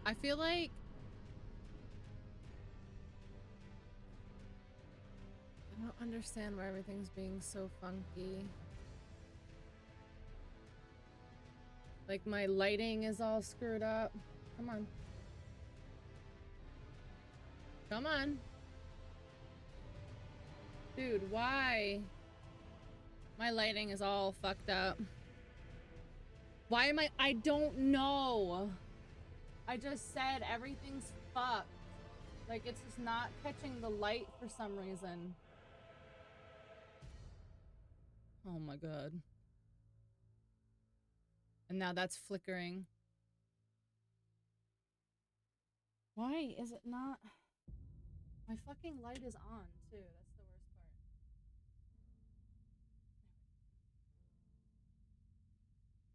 I feel like I don't understand why everything's being so funky. Like my lighting is all screwed up. Come on. Come on. Dude, why? My lighting is all fucked up. Why am I don't know. I just said everything's fucked. Like it's just not catching the light for some reason. Oh my god. And now that's flickering. Why is it not? My fucking light is on too.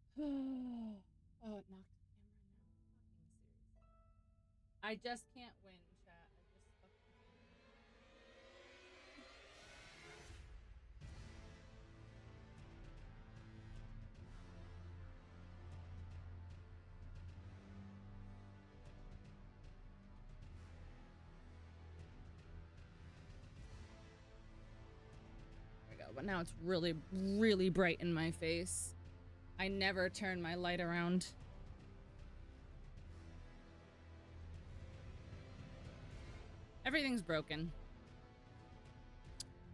That's the worst part. Oh, it knocked the camera now. Fucking seriously. I just can't win, chat. I just fucking There we go. But now it's really, really bright in my face. I never turn my light around. Everything's broken.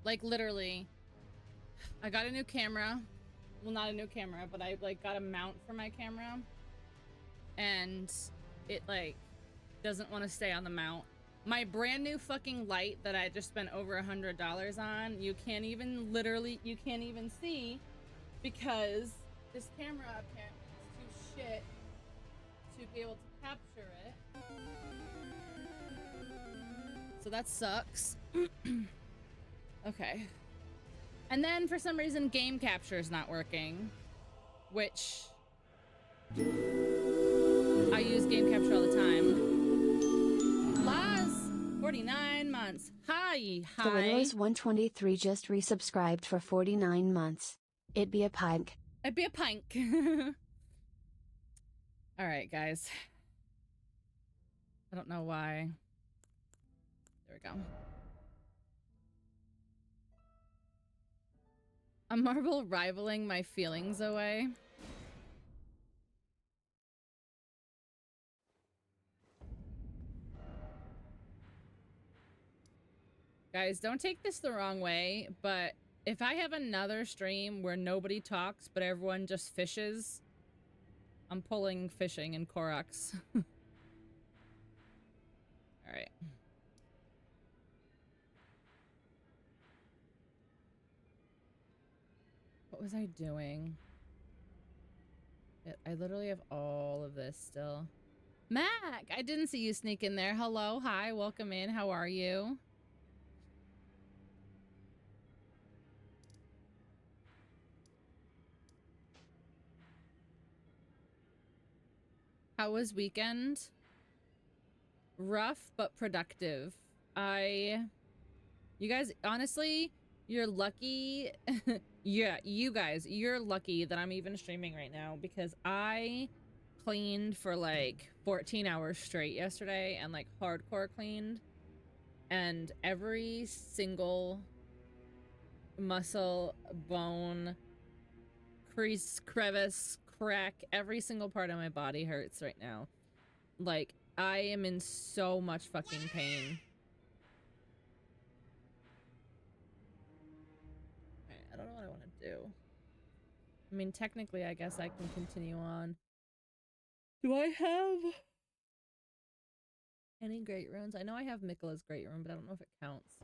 Like literally, I got a new camera. Well, not a new camera, but I like got a mount for my camera. And it like doesn't want to stay on the mount. My brand new fucking light that I just spent over $100 on, you can't even see because this camera apparently is too shit to be able to capture it. So that sucks. Okay. And then for some reason game capture is not working, which I use game capture all the time. Laz, 49 months. Hi. Gorillas 123 just resubscribed for 49 months. It'd be a pink. It'd be a pink. All right, guys. I don't know why. There we go. A marble rivaling my feelings away. Guys, don't take this the wrong way, but if I have another stream where nobody talks but everyone just fishes, I'm pulling fishing in Koroks. Alright. What was I doing? I literally have all of this still. Mac! I didn't see you sneak in there. Hello, hi, welcome in. How are you? How was weekend? Rough but productive. You guys, honestly, you're lucky. Yeah, you guys, you're lucky that I'm even streaming right now because I cleaned for like 14 hours straight yesterday and like hardcore cleaned. And every single muscle, bone, crease, crevice, crack, every single part of my body hurts right now. Like, I am in so much fucking pain. I don't know what I want to do. I mean, technically, I guess I can continue on. Do I have any great runes? I know I have Miquella's great rune, but I don't know if it counts.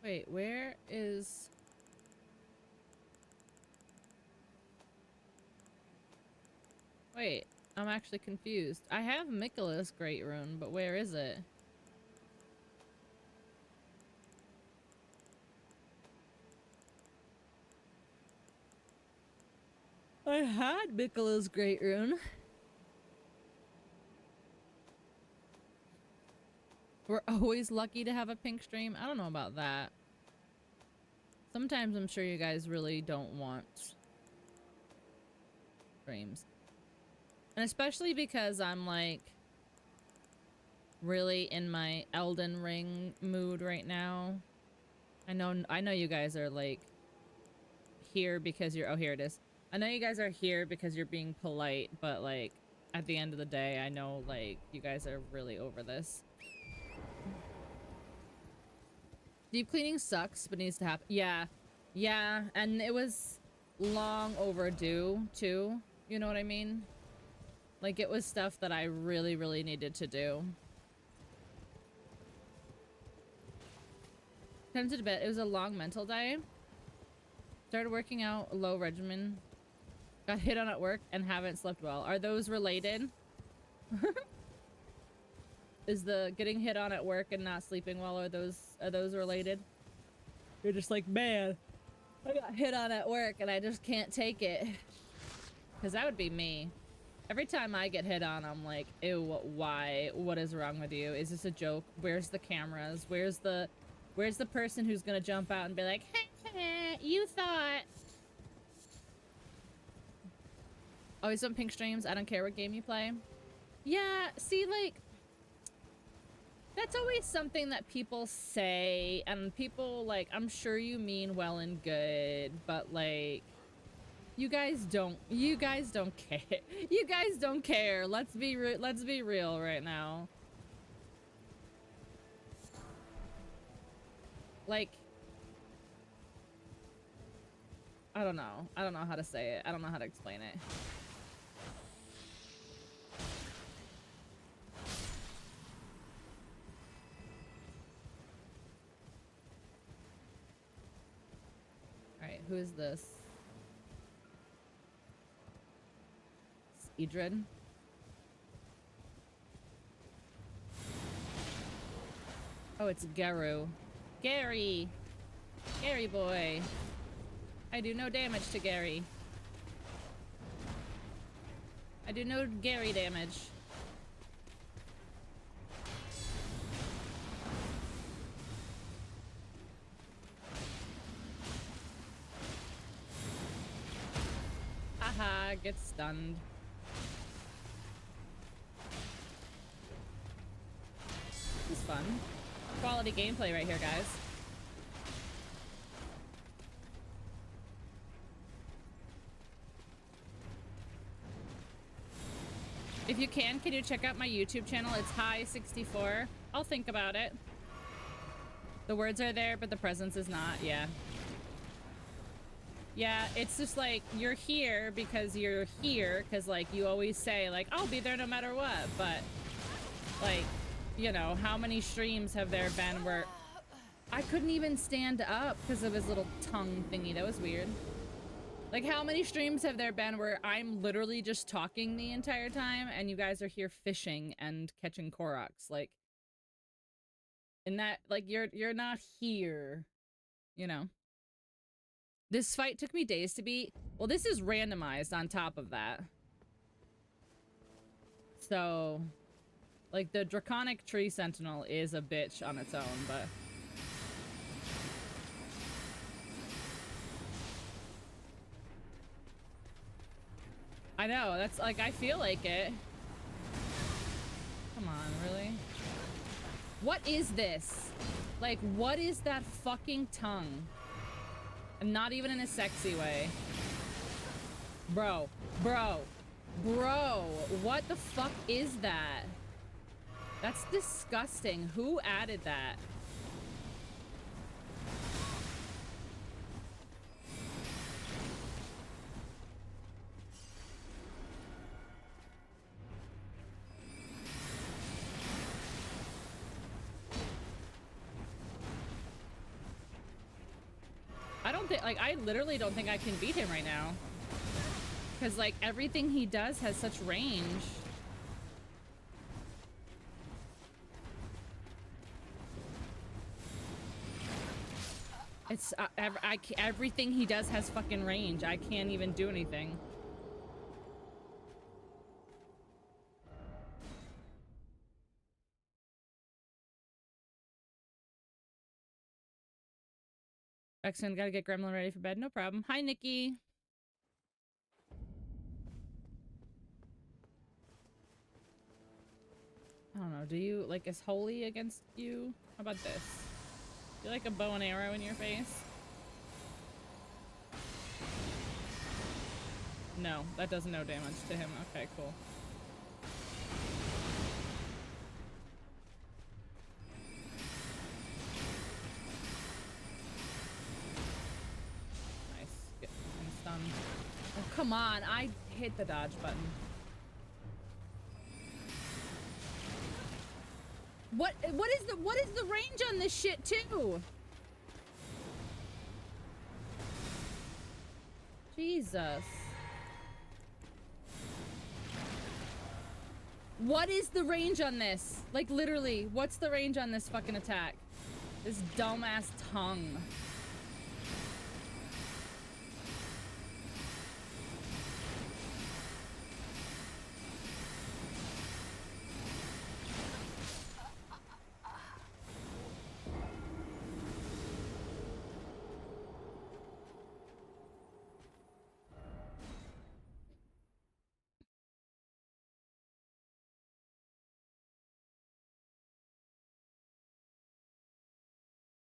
Wait, where is... Wait, I'm actually confused. I have Miquella's great rune, but where is it? I had Mikkela's Great Rune. We're always lucky to have a pink stream. I don't know about that. Sometimes I'm sure you guys really don't want streams. And especially because I'm like really in my Elden Ring mood right now. I know you guys are like here because you're, oh, here it is. I know you guys are here because you're being polite, but like at the end of the day, I know like you guys are really over this. Deep cleaning sucks, but needs to happen. Yeah. Yeah, and it was long overdue too. You know what I mean? Like it was stuff that I really, really needed to do. Tended to bed. It was a long mental day. Started working out, a low regimen. Got hit on at work and haven't slept well. Are those related? Is the getting hit on at work and not sleeping well, are those related? You're just like, man, I got hit on at work and I just can't take it. Because that would be me. Every time I get hit on, I'm like, ew, why? What is wrong with you? Is this a joke? Where's the cameras? Where's the person who's gonna jump out and be like, hey, you thought. Always on pink streams. I don't care what game you play. Yeah, see, like, that's always something that people say, and people, like, I'm sure you mean well and good, but, like, you guys don't care. You guys don't care. Let's be real right now. Like, I don't know. I don't know how to say it. I don't know how to explain it. Alright, who is this? It's Idrid. Oh, it's Garu. Gary! Gary boy! I do no damage to Gary. I do no Gary damage. Haha, get stunned. This is fun. Quality gameplay right here, guys. If you can you check out my YouTube channel? It's High64. I'll think about it. The words are there, but the presence is not. Yeah. Yeah, it's just like, you're here because you're here, because, like, you always say, like, I'll be there no matter what, but, like, you know, how many streams have there been where I couldn't even stand up because of his little tongue thingy? That was weird. Like, how many streams have there been where I'm literally just talking the entire time and you guys are here fishing and catching Koroks? Like, and that, like, you're not here, you know? This fight took me days to beat. Well, this is randomized on top of that. So, like, the Draconic Tree Sentinel is a bitch on its own, but... I know, that's, like, I feel like it. Come on, really? What is this? Like, what is that fucking tongue? And not even in a sexy way. Bro, what the fuck is that? That's disgusting. Who added that? I don't think, like, I literally don't think I can beat him right now. Because, like, everything he does has such range. It's, everything he does has fucking range. I can't even do anything. Excellent. Gotta get Gremlin ready for bed. No problem. Hi, Nikki. I don't know. Do you, like, is holy against you? How about this? Do you like a bow and arrow in your face? No, that does no damage to him. Okay, cool. Nice. Get him stunned. Oh, come on. I hit the dodge button. What is the range on this shit too? Jesus. What is the range on this? Like, literally, what's the range on this fucking attack? This dumbass tongue.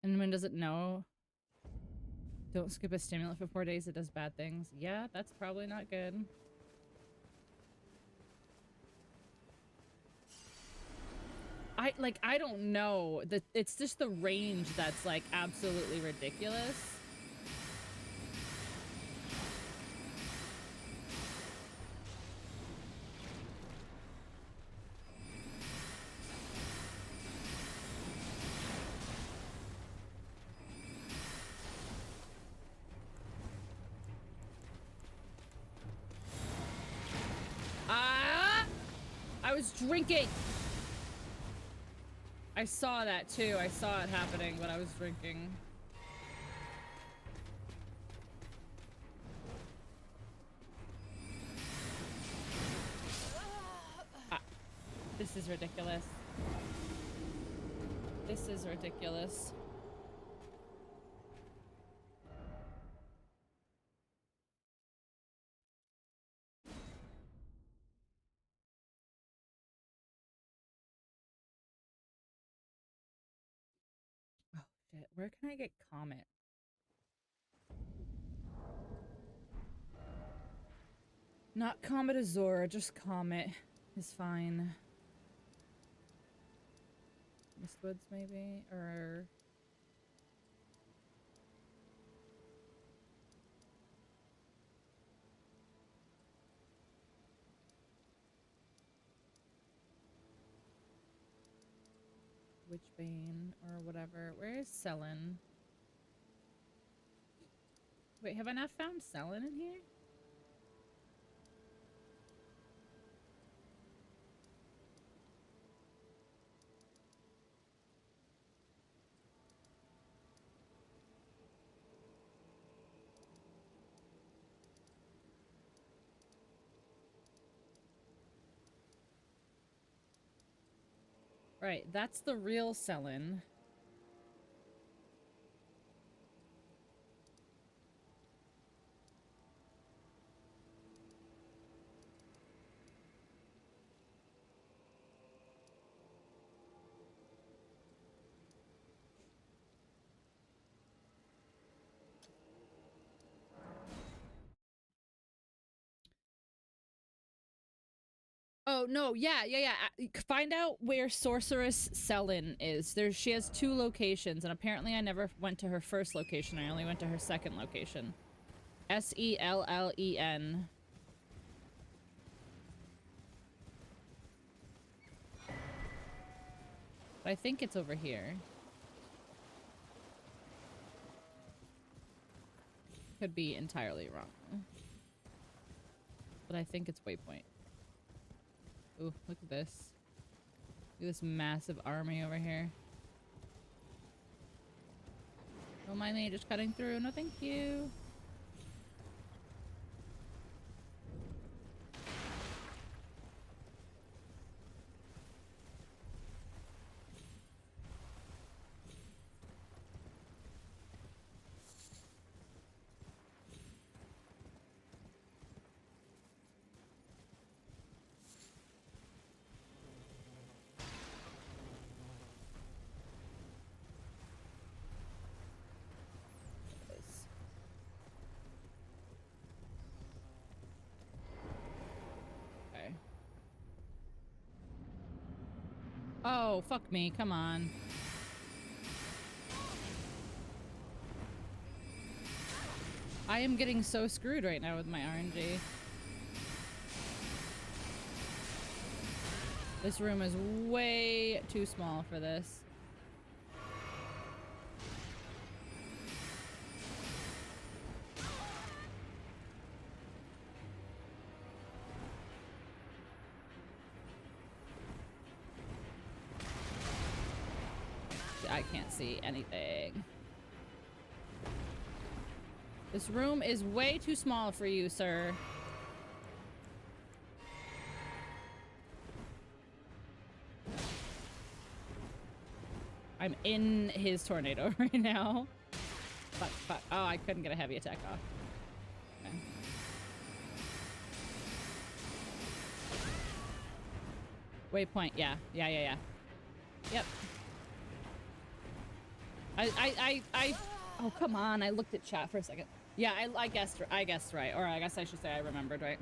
And when does it know? Don't skip a stimulant for 4 days, it does bad things. Yeah, that's probably not good. I don't know. It's just the range that's, like, absolutely ridiculous. I was drinking. I saw that too. I saw it happening, but I was drinking. This is ridiculous. This is ridiculous. Oh shit, where can I get Comet? Not Comet Azora, just Comet is fine. Mistwoods maybe, or Witchbane or whatever. Where is Selin? Wait, have I not found Selin in here? Right, that's the real Selin. Oh, no, yeah. Find out where Sorceress Selin is. She has 2 locations, and apparently I never went to her first location. I only went to her second location. Sellen. But I think it's over here. Could be entirely wrong. But I think it's Waypoint. Ooh, look at this. Look at this massive army over here. Don't mind me just cutting through. No, thank you. Oh, fuck me. Come on. I am getting so screwed right now with my RNG. This room is way too small for this. I can't see anything. This room is way too small for you, sir. I'm in his tornado right now. Fuck, fuck. Oh, I couldn't get a heavy attack off. Okay. Waypoint, yeah. Yeah. Yep. Oh, come on. I looked at chat for a second. Yeah, I guessed right. Or I guess I should say I remembered right.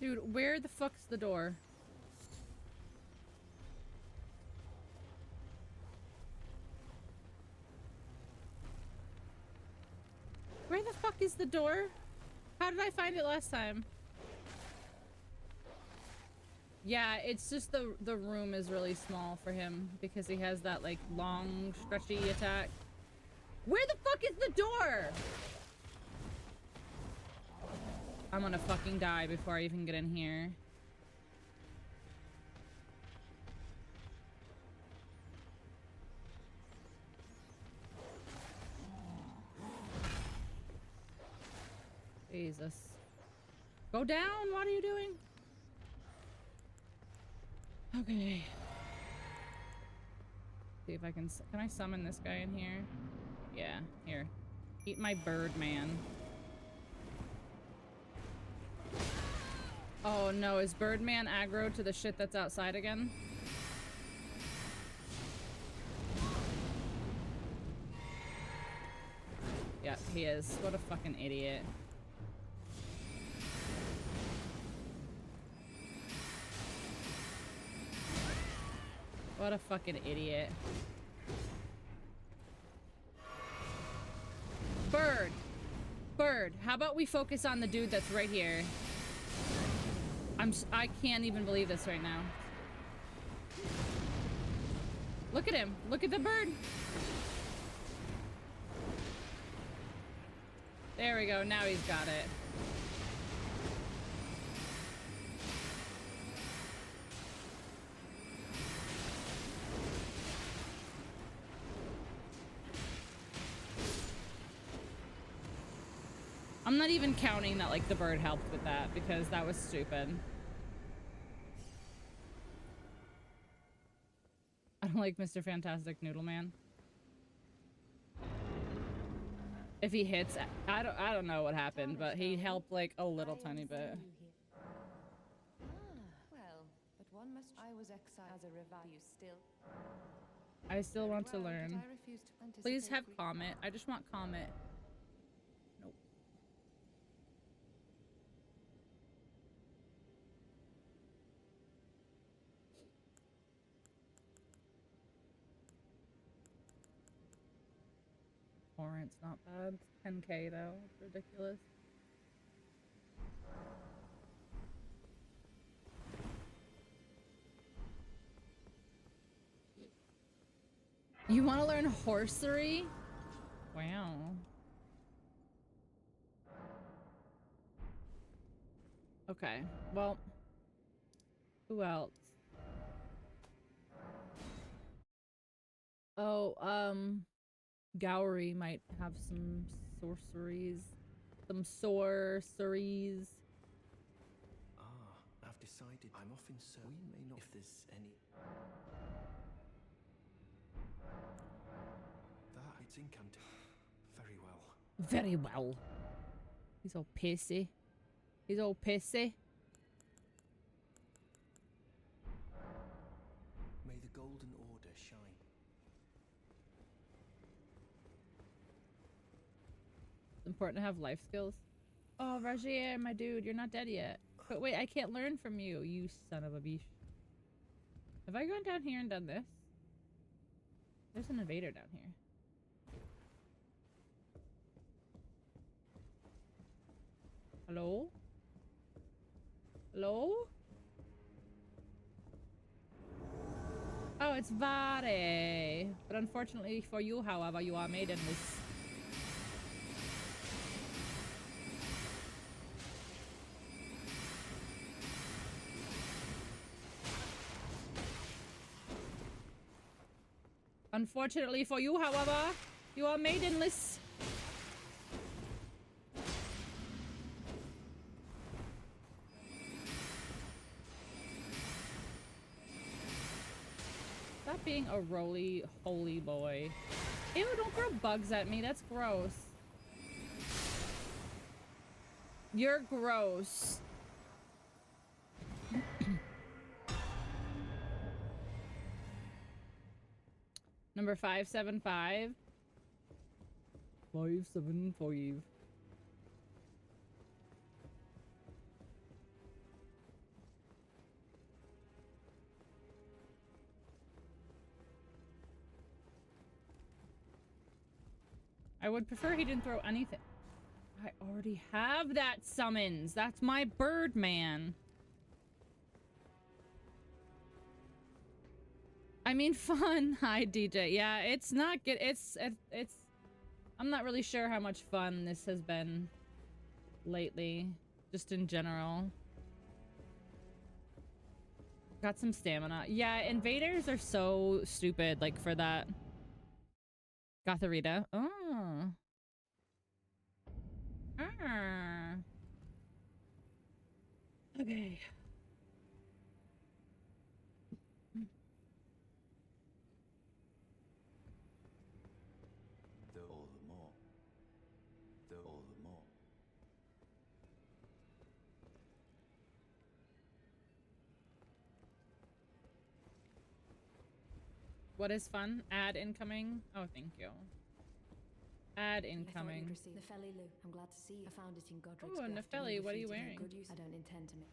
Dude, where the fuck's the door? Where the fuck is the door? How did I find it last time? Yeah, it's just the room is really small for him because he has that like long stretchy attack. Where the fuck is the door? I'm gonna fucking die before I even get in here. Jesus. Go down, what are you doing? Okay. See if I can I summon this guy in here? Yeah, here. Eat my bird, man. Oh no, is Birdman aggro to the shit that's outside again? Yeah, he is. What a fucking idiot. What a fucking idiot. Bird! Bird, how about we focus on the dude that's right here? I can't even believe this right now. Look at him. Look at the bird. There we go. Now he's got it. I'm not even counting that, like, the bird helped with that because that was stupid. I don't like Mr. Fantastic Noodle Man. If he hits, I don't know what happened, but he helped like a little tiny bit. Well, but one must. I was exiled as a revive. You still. I still want to learn. Please have Comet. I just want Comet. Nope. torrent's not bad. 10K though. It's ridiculous. You want to learn horsery? Wow. Okay, well, who else? Oh, Gowry might have some sorceries. Some sorceries. I've decided I'm off in search. We may not if there's any. That it's incanted. Very well. Very well. He's all pissy. He's all pissy. May the golden order shine. It's important to have life skills. Oh, Rajier, my dude, you're not dead yet. But wait, I can't learn from you, you son of a beach. Have I gone down here and done this? There's an invader down here. Hello? Hello? Oh, it's Vare. But unfortunately for you, however, you are made in this. Unfortunately for you, however, you are maidenless. Stop being a roly holy boy. Ew, don't throw bugs at me. That's gross. You're gross. Number 575. 575. I would prefer he didn't throw anything. I already have that summons. That's my bird man. I mean, fun. Hi, DJ. Yeah, it's not good. It's. I'm not really sure how much fun this has been lately, just in general. Got some stamina. Yeah, invaders are so stupid, like, for that. Gotharita. Oh. Ah. Okay. All the more. All the more. What is fun? Ad incoming. Oh, thank you. Ad incoming. Nefeli Lou, I'm glad to see you. I found it in Godric's. Oh, Nefeli, what are you wearing? Good use. I don't intend to make.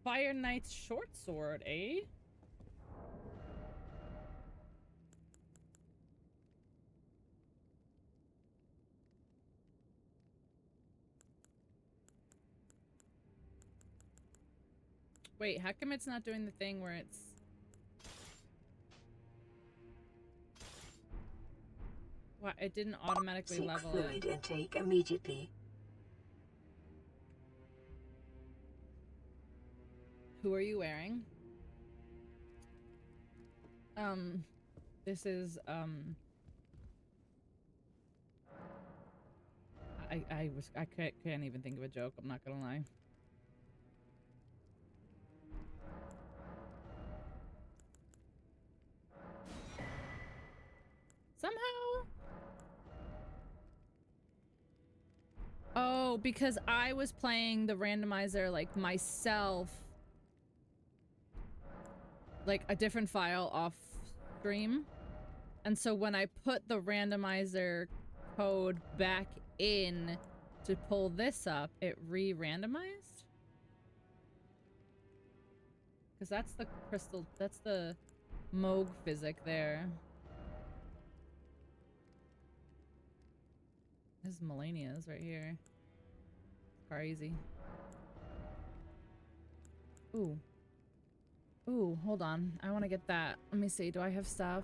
Fire Knight's short sword, eh? Wait, how come it's not doing the thing where it's... What? It didn't automatically Seek level fluid it. intake immediately. Who are you wearing? This is, I can't even think of a joke, I'm not gonna lie. Somehow. Oh, because I was playing the randomizer like myself. Like a different file off stream. And so when I put the randomizer code back in to pull this up, it re-randomized? Because that's the crystal, that's the Moog physic there. This is Melania's right here. Crazy. Ooh. Ooh, hold on. I want to get that. Let me see. Do I have stuff?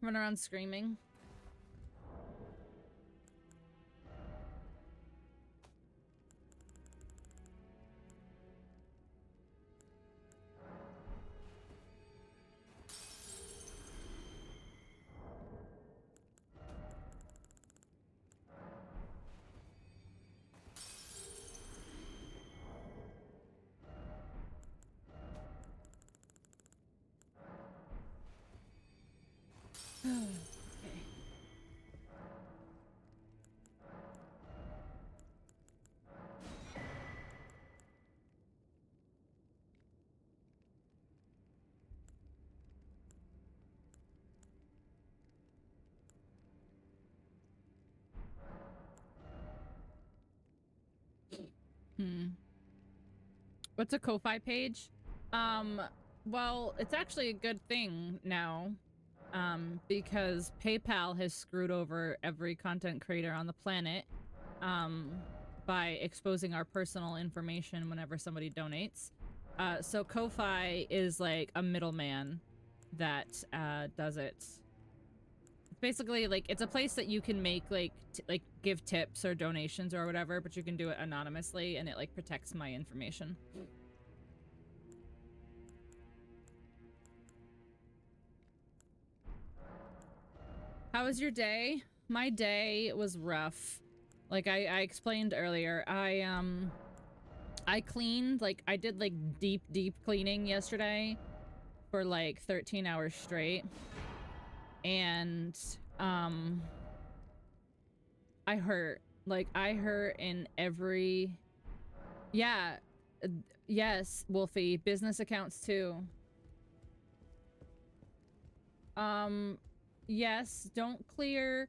Run around screaming. What's a Ko-Fi page? Well, it's actually a good thing now, because PayPal has screwed over every content creator on the planet, by exposing our personal information whenever somebody donates. So Ko-Fi is like a middleman that, does it. Basically, like, it's a place that you can make, like, give tips or donations or whatever, but you can do it anonymously, and it, like, protects my information. How was your day? My day was rough. Like, I explained earlier, I cleaned, like, I did, like, deep cleaning yesterday for, like, 13 hours straight. And, I hurt. Like, I hurt in every... Yeah. Yes, Wolfie. Business accounts, too. Yes, don't clear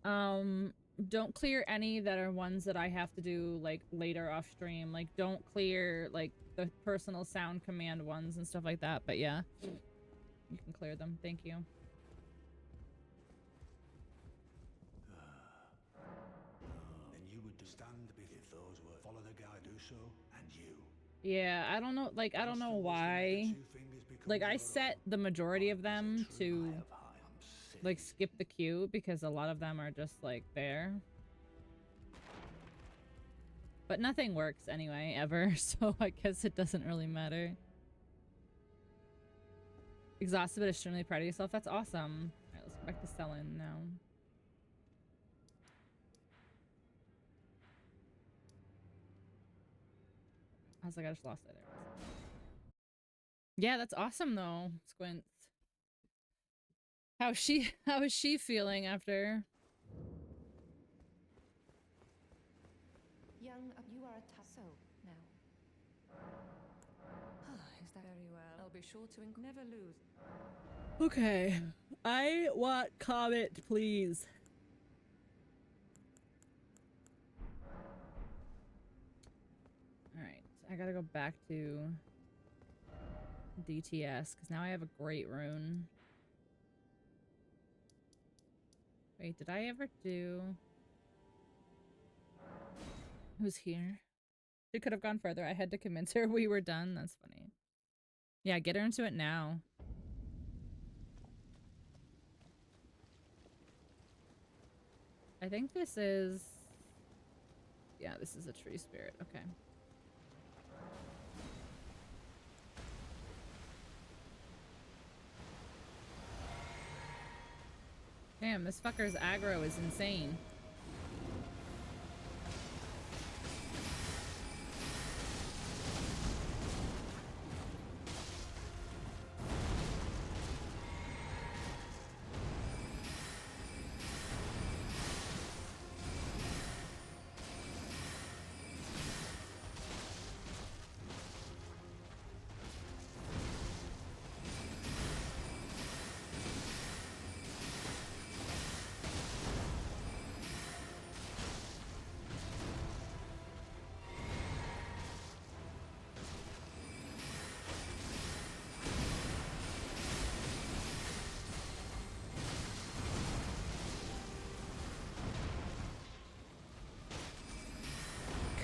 any that are ones that I have to do, like, later off stream. Like, don't clear, like, the personal sound command ones and stuff like that. But yeah, you can clear them. Thank you. Yeah, I don't know, like, I don't know why. Like, I set the majority of them to, like, skip the queue because a lot of them are just, like, there. But nothing works anyway, ever, so I guess it doesn't really matter. Exhausted but extremely proud of yourself. That's awesome. Alright, let's go back to selling now. I was like, I just lost it. Yeah, that's awesome though, Squints. How is she feeling after? Young, you are a tasso now. Is that very well? I'll be sure to never lose. Okay. I want comment, please. Alright, I gotta go back to DTS, because now I have a great rune. Wait, did I ever do... Who's here? She could have gone further. I had to convince her we were done. That's funny. Yeah, get her into it now. I think this is... Yeah, this is a tree spirit. Okay. Damn, this fucker's aggro is insane.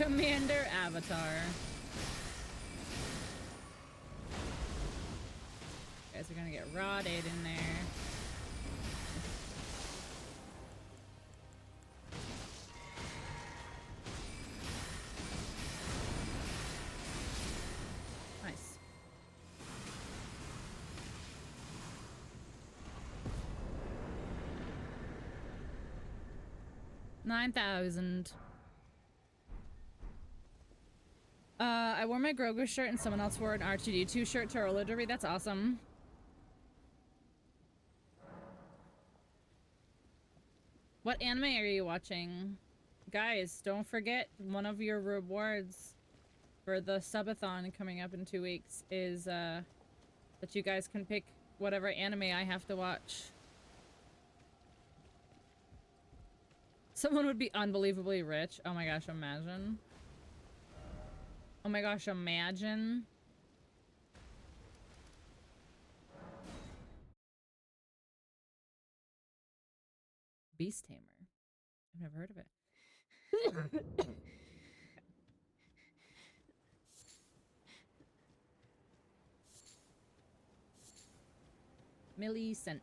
Commander Avatar. You guys are gonna get rotted in there. Nice. $9,000. I wore my Grogu shirt and someone else wore an R2D2 shirt to our roller derby. That's awesome. What anime are you watching? Guys, don't forget one of your rewards for the subathon coming up in 2 weeks is that you guys can pick whatever anime I have to watch. Someone would be unbelievably rich. Oh my gosh, imagine. Oh my gosh, imagine. Beast Tamer. I've never heard of it. Millicent.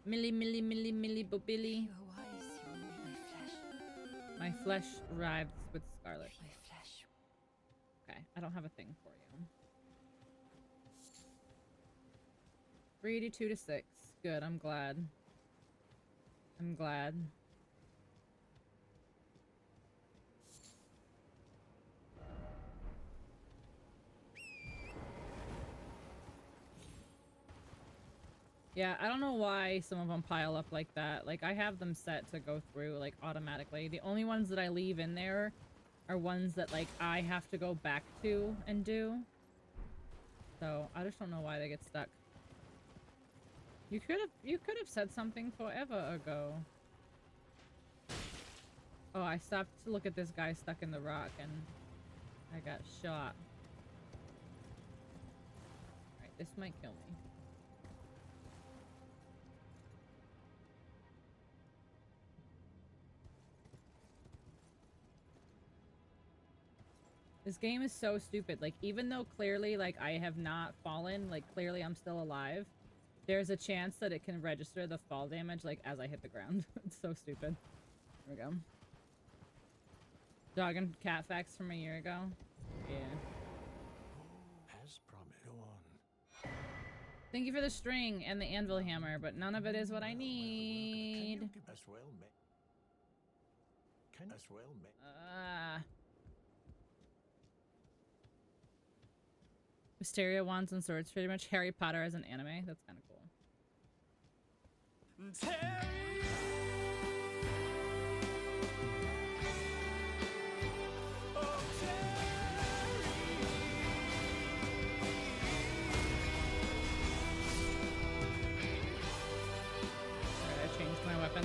Millie, Bobilly. My flesh writhes with scarlet. Okay, I don't have a thing for you. 382 to 6. Good, I'm glad. I'm glad. Yeah, I don't know why some of them pile up like that. Like, I have them set to go through, like, automatically. The only ones that I leave in there are ones that, like, I have to go back to and do. So, I just don't know why they get stuck. You could have said something forever ago. Oh, I stopped to look at this guy stuck in the rock and I got shot. Alright, this might kill me. This game is so stupid. Like, even though clearly, like, I have not fallen, like, clearly I'm still alive, there's a chance that it can register the fall damage, like, as I hit the ground. It's so stupid. There we go. Dog and cat facts from a year ago. Yeah. As promised, go on. Thank you for the string and the anvil hammer, but none of it is what I need. Can you give us well, mate? Can us well, mate? Wisteria wands and swords, pretty much Harry Potter as an anime. That's kind of cool. Alright, I changed my weapon.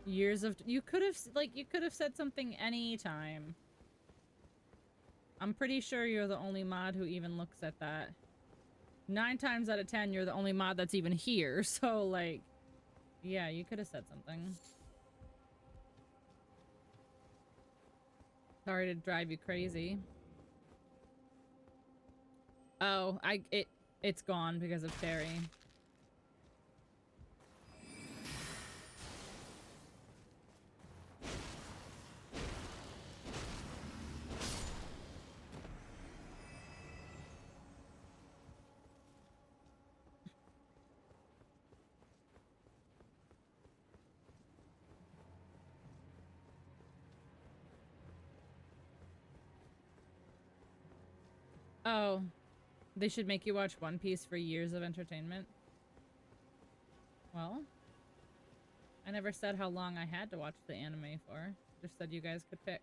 Years of you could have said something anytime. I'm pretty sure you're the only mod who even looks at that. 9 times out of 10 you're the only mod that's even here, so like yeah, you could have said something. Sorry to drive you crazy. Oh, it's gone because of Terry. Oh, they should make you watch One Piece for years of entertainment. Well, I never said how long I had to watch the anime for. Just said you guys could pick.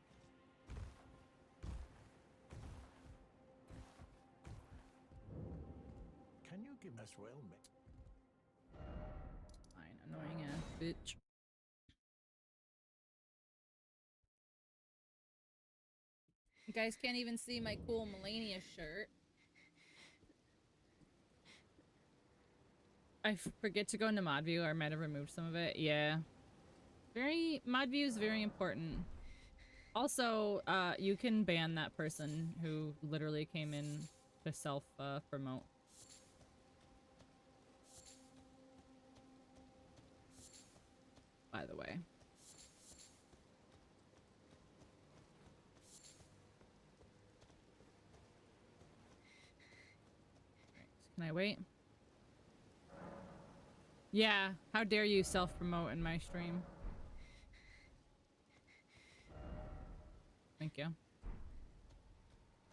Can you give us well, mate? Fine, annoying ass bitch. guys can't even see my cool Melania shirt. I forget to go into mod view, or I might have removed some of it. Yeah. Mod view is very important. Also, you can ban that person who literally came in to self-promote. By the way. Can I wait? Yeah, how dare you self-promote in my stream? Thank you.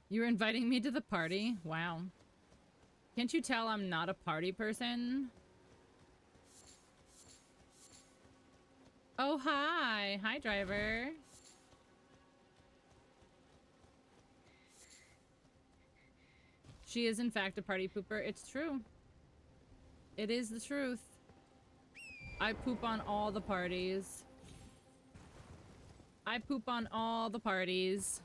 You were inviting me to the party? Wow. Can't you tell I'm not a party person? Oh, hi. Hi, driver. She is, in fact, a party pooper. It's true. It is the truth. I poop on all the parties. I poop on all the parties.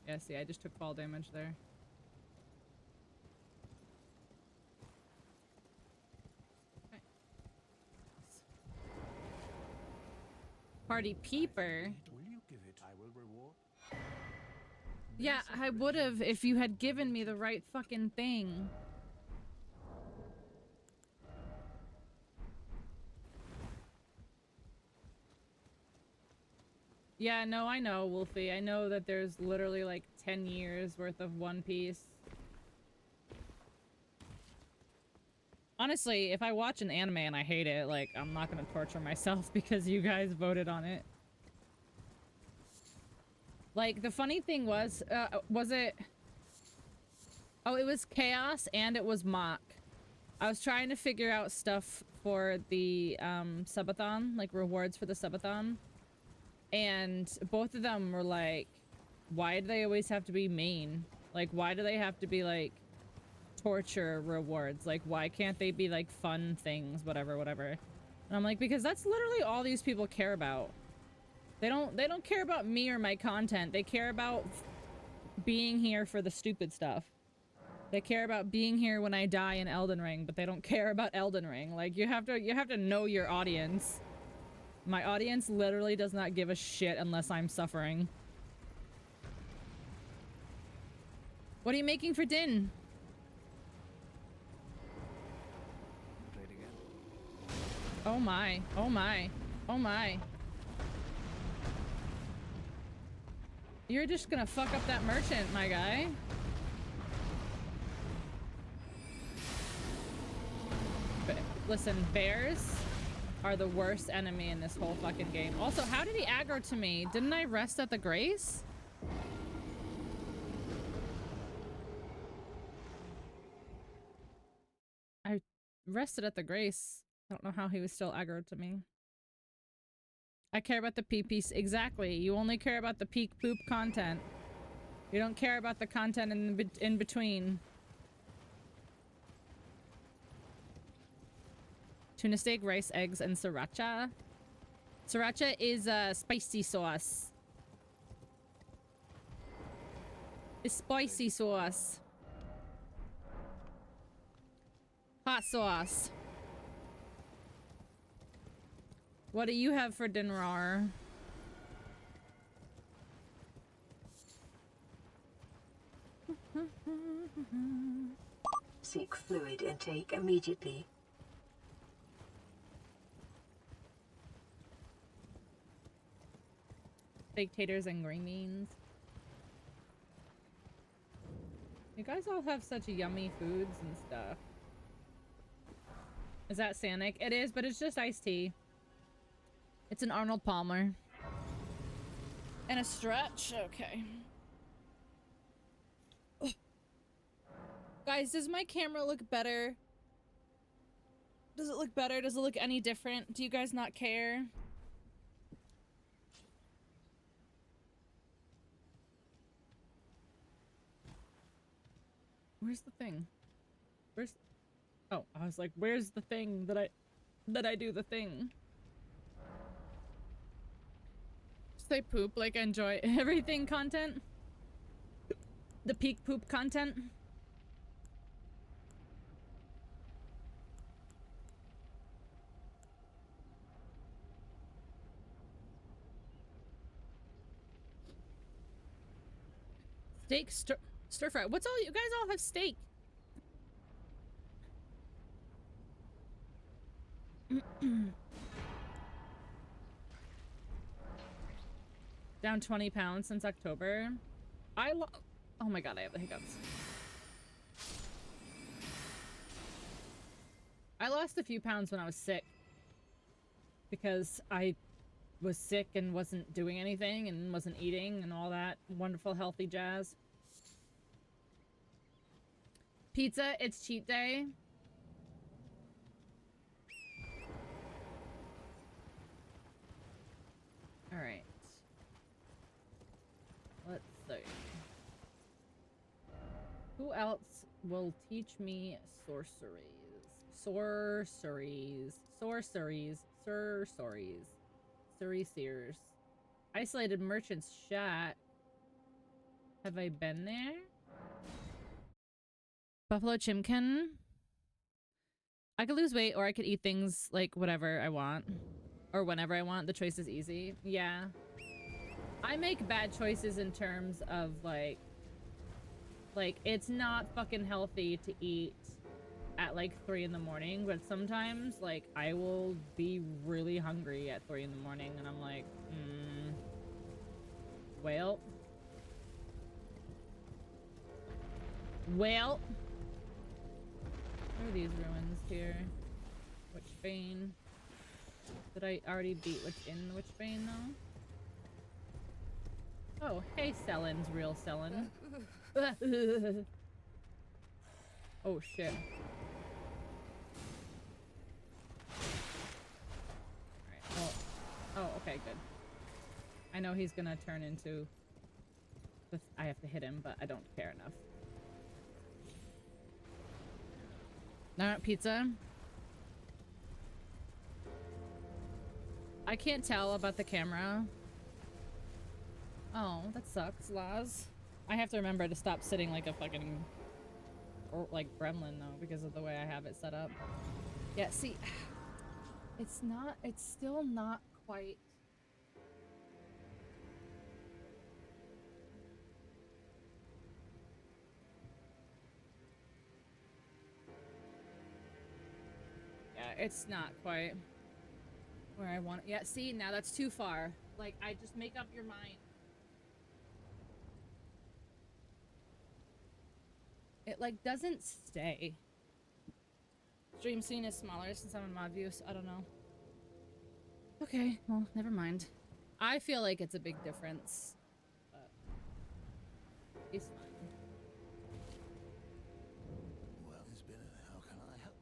Yeah, see, I just took fall damage there. Okay. Party peeper? Will you give it? I will reward. Yeah, I would have if you had given me the right fucking thing. Yeah, no, I know, Wolfie. I know that there's literally like 10 years worth of One Piece. Honestly, if I watch an anime and I hate it, like, I'm not gonna torture myself because you guys voted on it. Like, the funny thing was it... Oh, it was Chaos and it was Mock. I was trying to figure out stuff for the, subathon, like rewards for the subathon. And both of them were like, why do they always have to be main? Like, why do they have to be, like, torture rewards? Like, why can't they be, like, fun things, whatever, whatever? And I'm like, because that's literally all these people care about. They don't care about me or my content. They care about being here for the stupid stuff. They care about being here when I die in Elden Ring, but they don't care about Elden Ring. Like, you have to know your audience. My audience literally does not give a shit unless I'm suffering. What are you making for din? Play it again. Oh my. Oh my. Oh my. You're just gonna fuck up that merchant, my guy. Listen, bears are the worst enemy in this whole fucking game. Also, how did he aggro to me? Didn't I rest at the Grace? I rested at the Grace. I don't know how he was still aggro to me. I care about the PP. Exactly. You only care about the peak poop content. You don't care about the content in between. Tuna steak, rice, eggs, and sriracha. Sriracha is a spicy sauce. It's spicy sauce. Hot sauce. What do you have for dinner? Seek fluid intake immediately. Baked taters and green beans. You guys all have such yummy foods and stuff. Is that Sanic? It is, but it's just iced tea. It's an Arnold Palmer. And a stretch? Okay. Ugh. Guys, does my camera look better? Does it look better? Does it look any different? Do you guys not care? Where's the thing? Where's... Oh, I was like, where's the thing that I do the thing? Say poop, like enjoy everything content. The peak poop content. Steak stir fry. What's all you guys all have steak? Down 20 pounds since October. Oh my god, I have the hiccups. I lost a few pounds when I was sick. Because I was sick and wasn't doing anything and wasn't eating and all that wonderful healthy jazz. Pizza, it's cheat day. All right. Let's see. Who else will teach me sorceries? Sorceries. Sears. Isolated merchant's shack. Have I been there? Buffalo chimkin. I could lose weight or I could eat things like whatever I want. Or whenever I want. The choice is easy. Yeah. I make bad choices in terms of like it's not fucking healthy to eat at like 3 in the morning, but sometimes like I will be really hungry at 3 in the morning and I'm like, well, where are these ruins here? Witchbane. Did I already beat what's in the Witchbane though? Oh, hey Sellen's real Sellen. Oh shit. Alright, oh, okay, good. I know he's gonna turn into... I have to hit him, but I don't care enough. Not pizza. I can't tell about the camera. Oh, that sucks, Laz. I have to remember to stop sitting like a fucking... or like gremlin though, because of the way I have it set up. Yeah, see... It's still not quite... Yeah, it's not quite where I want it. Yeah, see, now that's too far. Like, I just make up your mind. It, like, doesn't stay. Stream scene is smaller since I'm in mod view, so I don't know. Okay, well, never mind. I feel like it's a big difference. But it's fine. Well, it's been how can I help?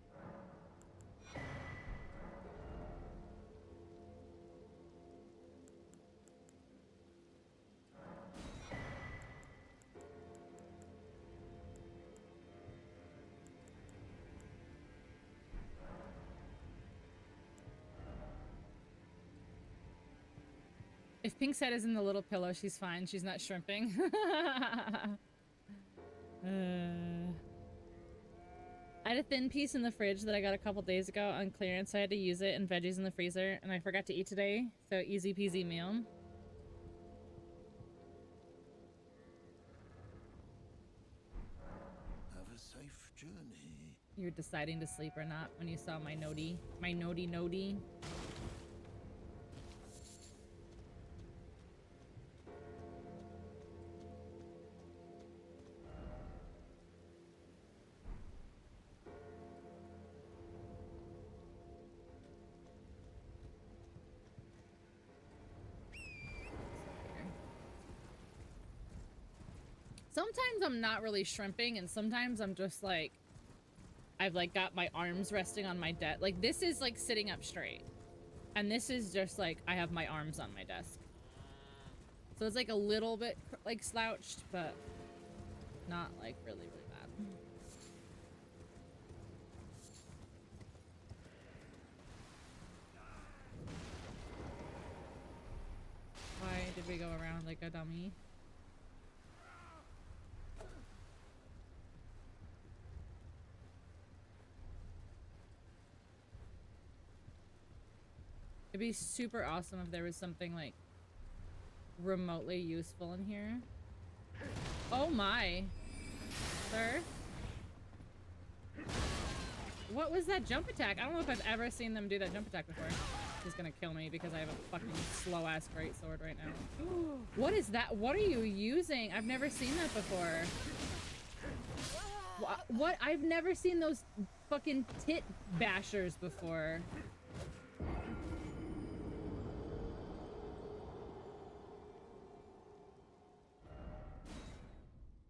If Pink's head is in the little pillow, she's fine. She's not shrimping. I had a thin piece in the fridge that I got a couple days ago on clearance, so I had to use it, and veggies in the freezer, and I forgot to eat today, so easy peasy meal. Have a safe journey. You're deciding to sleep or not when you saw my noti. My noti. Sometimes I'm not really shrimping, and sometimes I'm just like, I've like got my arms resting on my desk. Like this is like sitting up straight, and this is just like I have my arms on my desk. So it's like a little bit like slouched, but not like really bad. around like a dummy. It'd be super awesome if there was something like remotely useful in here. Oh my, sir. What was that jump attack? I don't know if I've ever seen them do that jump attack before. He's gonna kill me because I have a fucking slow ass greatsword right now. What is that? What are you using? I've never seen that before. What? I've never seen those fucking tit bashers before.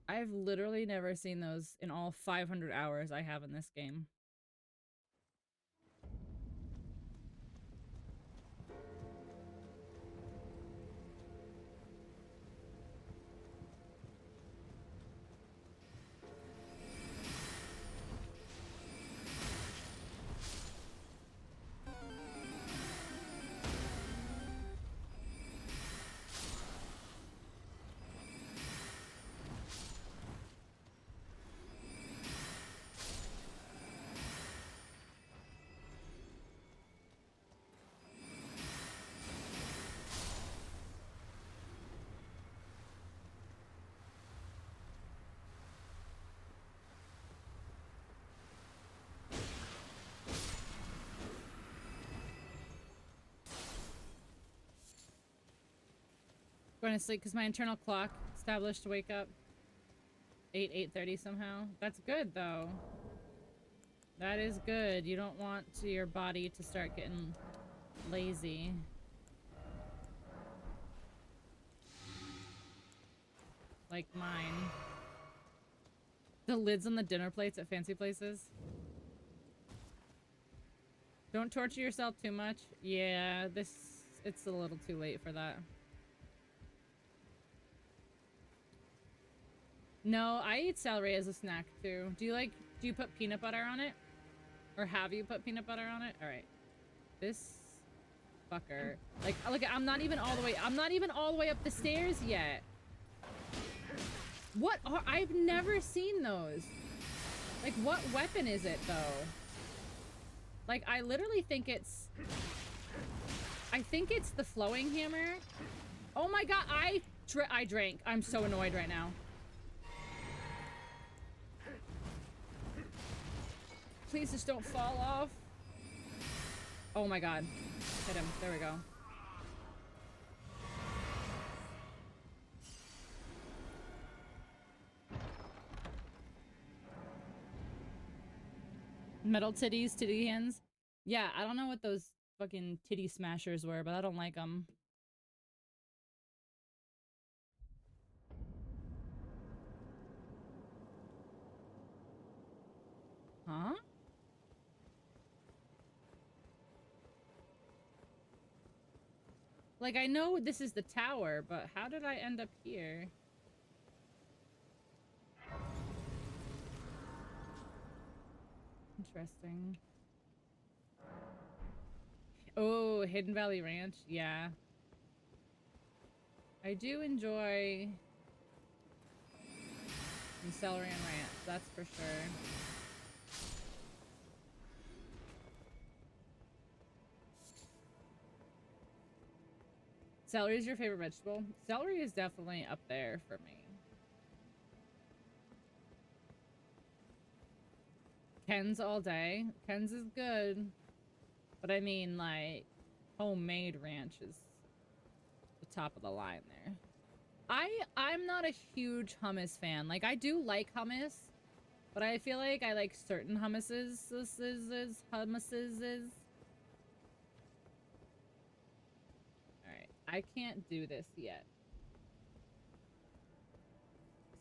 I've literally never seen those in all 500 hours I have in this game. Going to sleep because my internal clock established to wake up 8:30 somehow. That's good though. That is good. You don't want your body to start getting lazy. Like mine. The lids on the dinner plates at fancy places. Don't torture yourself too much. Yeah, it's a little too late for that. No, I eat celery as a snack too. Do you put peanut butter on it? Or have you put peanut butter on it? All right. This fucker. Like I'm not even all the way up the stairs yet. What are, I've never seen those. Like what weapon is it though? Like I literally think it's the flowing hammer. Oh my god, I drank. I'm so annoyed right now. Please just don't fall off. Oh my god. Hit him. There we go. Metal titties, titty hands. Yeah, I don't know what those fucking titty smashers were, but I don't like them. Huh? Like, I know this is the tower, but how did I end up here? Interesting. Oh, Hidden Valley Ranch. Yeah. I do enjoy some celery and ranch, that's for sure. Celery is your favorite vegetable? Celery is definitely up there for me. Ken's all day. Ken's is good. But I mean, like, homemade ranch is the top of the line there. I'm not a huge hummus fan. Like, I do like hummus, but I feel like I like certain hummuses. Alright, I can't do this yet.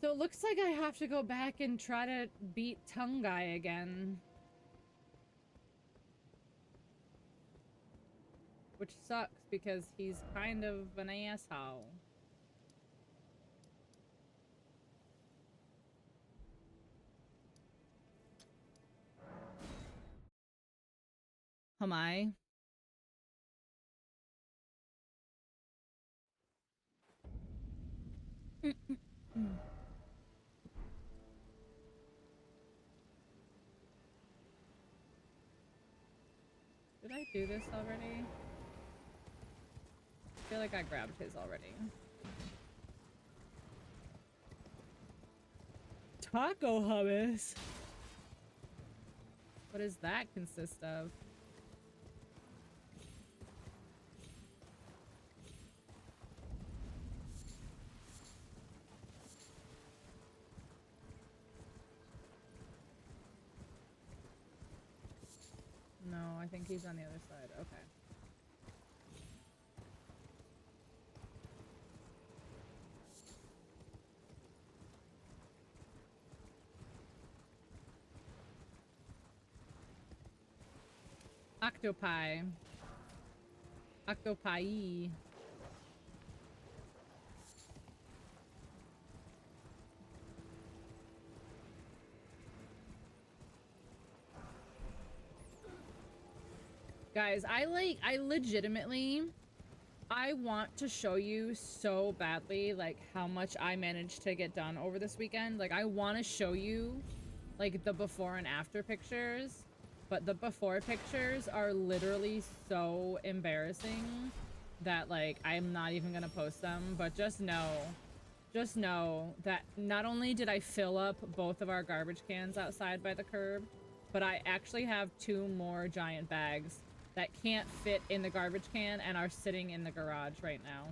So it looks like I have to go back and try to beat Tongue Guy again. Which sucks because he's kind of an asshole. Am I? Did I do this already? I feel like I grabbed his already. Taco hummus? What does that consist of? No, I think he's on the other side. Okay. Octopi. Octopi. Guys, I legitimately, I want to show you so badly, like, how much I managed to get done over this weekend. Like, I want to show you, like, the before and after pictures. But the before pictures are literally so embarrassing that, like, I'm not even gonna post them. But just know that not only did I fill up both of our garbage cans outside by the curb, but I actually have 2 more giant bags that can't fit in the garbage can and are sitting in the garage right now.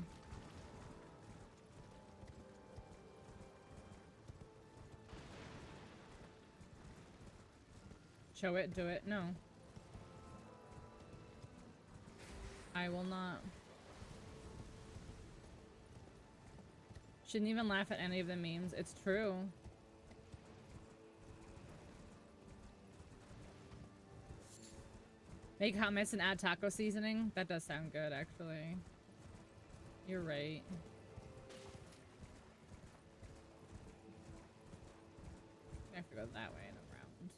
Show it, do it. No. I will not. Shouldn't even laugh at any of the memes. It's true. Make hummus and add taco seasoning? That does sound good, actually. You're right. I have to go that way and around.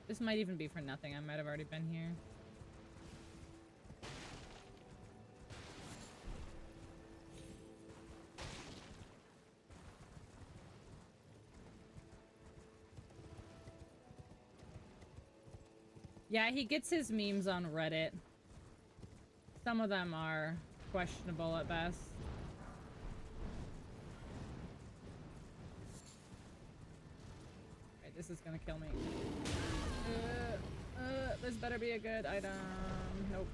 This might even be for nothing. I might have already been here. Yeah, he gets his memes on Reddit. Some of them are questionable at best. Alright, this is gonna kill me. This better be a good item. Nope.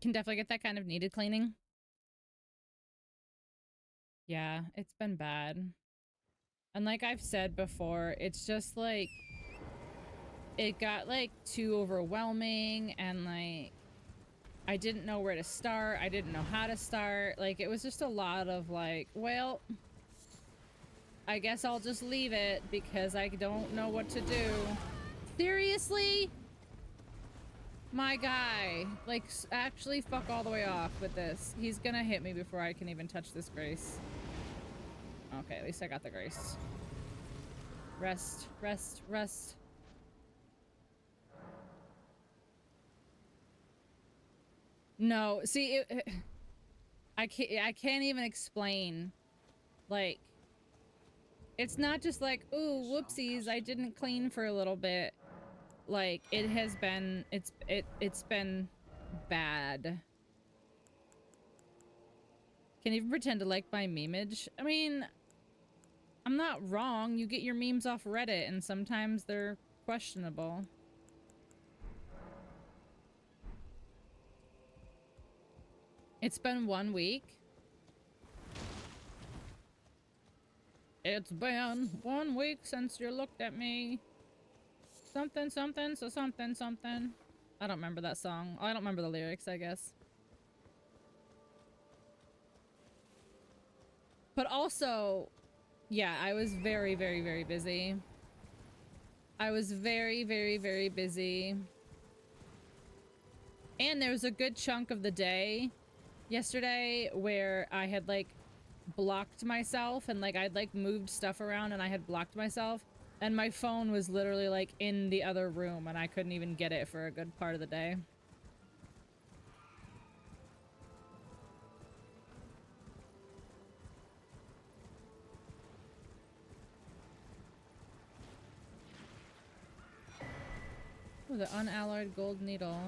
Can definitely get that kind of needed cleaning. Yeah, it's been bad. And like I've said before, it's just like it got like too overwhelming and like I didn't know where to start. I didn't know how to start. Like it was just a lot of like, well, I guess I'll just leave it because I don't know what to do. Seriously? My guy, like, actually fuck all the way off with this. He's gonna hit me before I can even touch this grace. Okay, at least I got the grace. Rest, rest, rest. No, see, I can't even explain. Like, it's not just like, ooh, whoopsies, I didn't clean for a little bit. Like, it has been, it's been bad. Can you even pretend to like my memeage? I mean, I'm not wrong. You get your memes off Reddit, and sometimes they're questionable. It's been 1 week. It's been 1 week since you looked at me. Something, something, so something, something. I don't remember that song. I don't remember the lyrics, I guess. But also, yeah, I was very, very, very busy. I was very, very, very busy. And there was a good chunk of the day yesterday where I had, like, blocked myself and, like, I'd, like, moved stuff around and I had blocked myself. And my phone was literally like in the other room and I couldn't even get it for a good part of the day. Oh, the unalloyed gold needle.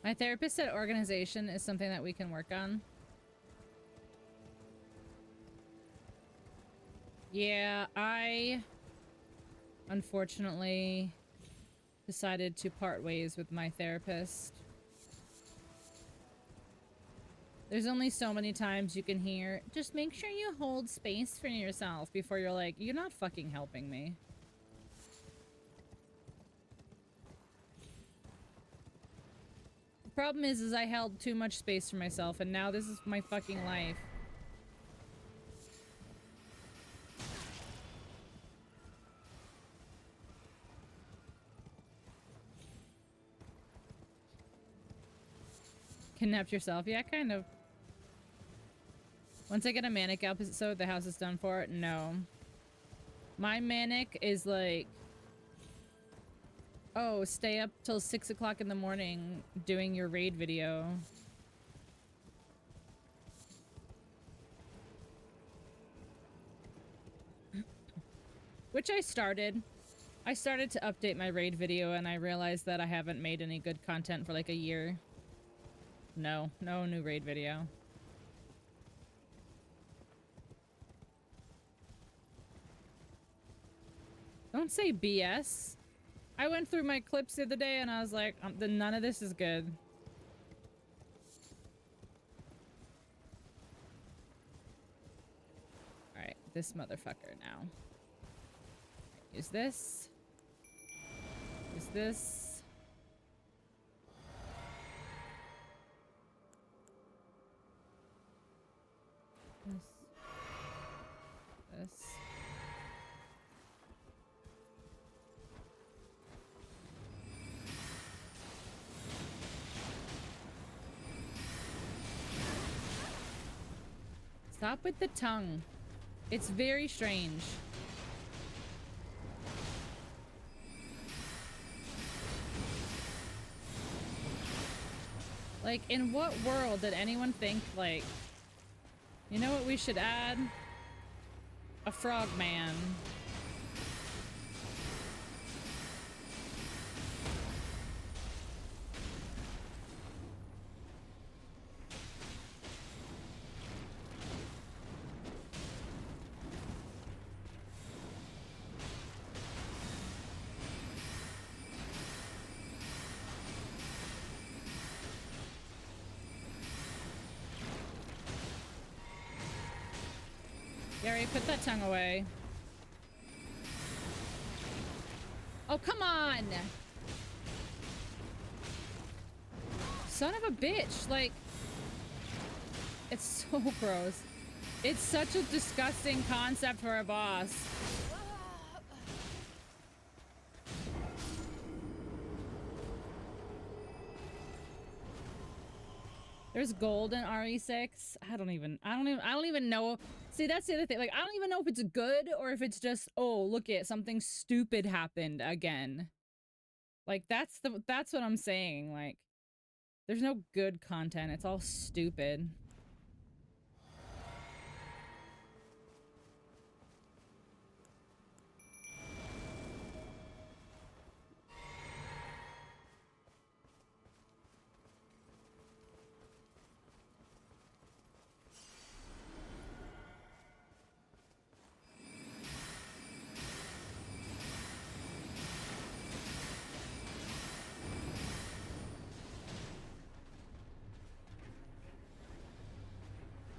My therapist said organization is something that we can work on. Yeah, I unfortunately decided to part ways with my therapist. There's only so many times you can hear, just make sure you hold space for yourself before you're like, you're not fucking helping me. The problem is I held too much space for myself and now this is my fucking life. Kidnapped yourself? Yeah, kind of. Once I get a manic episode, the house is done for. No. My manic is like, oh, stay up till 6 o'clock in the morning doing your raid video. Which I started. I started to update my raid video and I realized that I haven't made any good content for like a year. No new raid video. Don't say BS. I went through my clips the other day and I was like, none of this is good. Alright, this motherfucker now. Use this. Use this. This. Stop with the tongue. It's very strange. Like, in what world did anyone think, like, you know what we should add? A frog man. Gary, put that tongue away. Oh, come on! Son of a bitch, like... It's so gross. It's such a disgusting concept for a boss. There's gold in RE6. I don't even know. See, that's the other thing. Like, I don't even know if it's good or if it's just, oh, look it, something stupid happened again. Like, that's what I'm saying. Like, there's no good content. It's all stupid.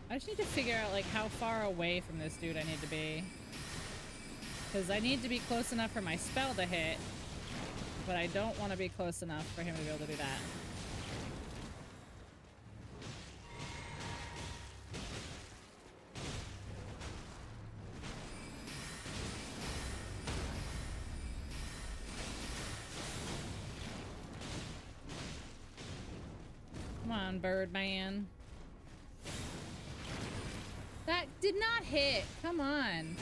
I just need to figure out, like, how far away from this dude I need to be. Because I need to be close enough for my spell to hit, but I don't want to be close enough for him to be able to do that. on, Birdman. That did not hit. Come on.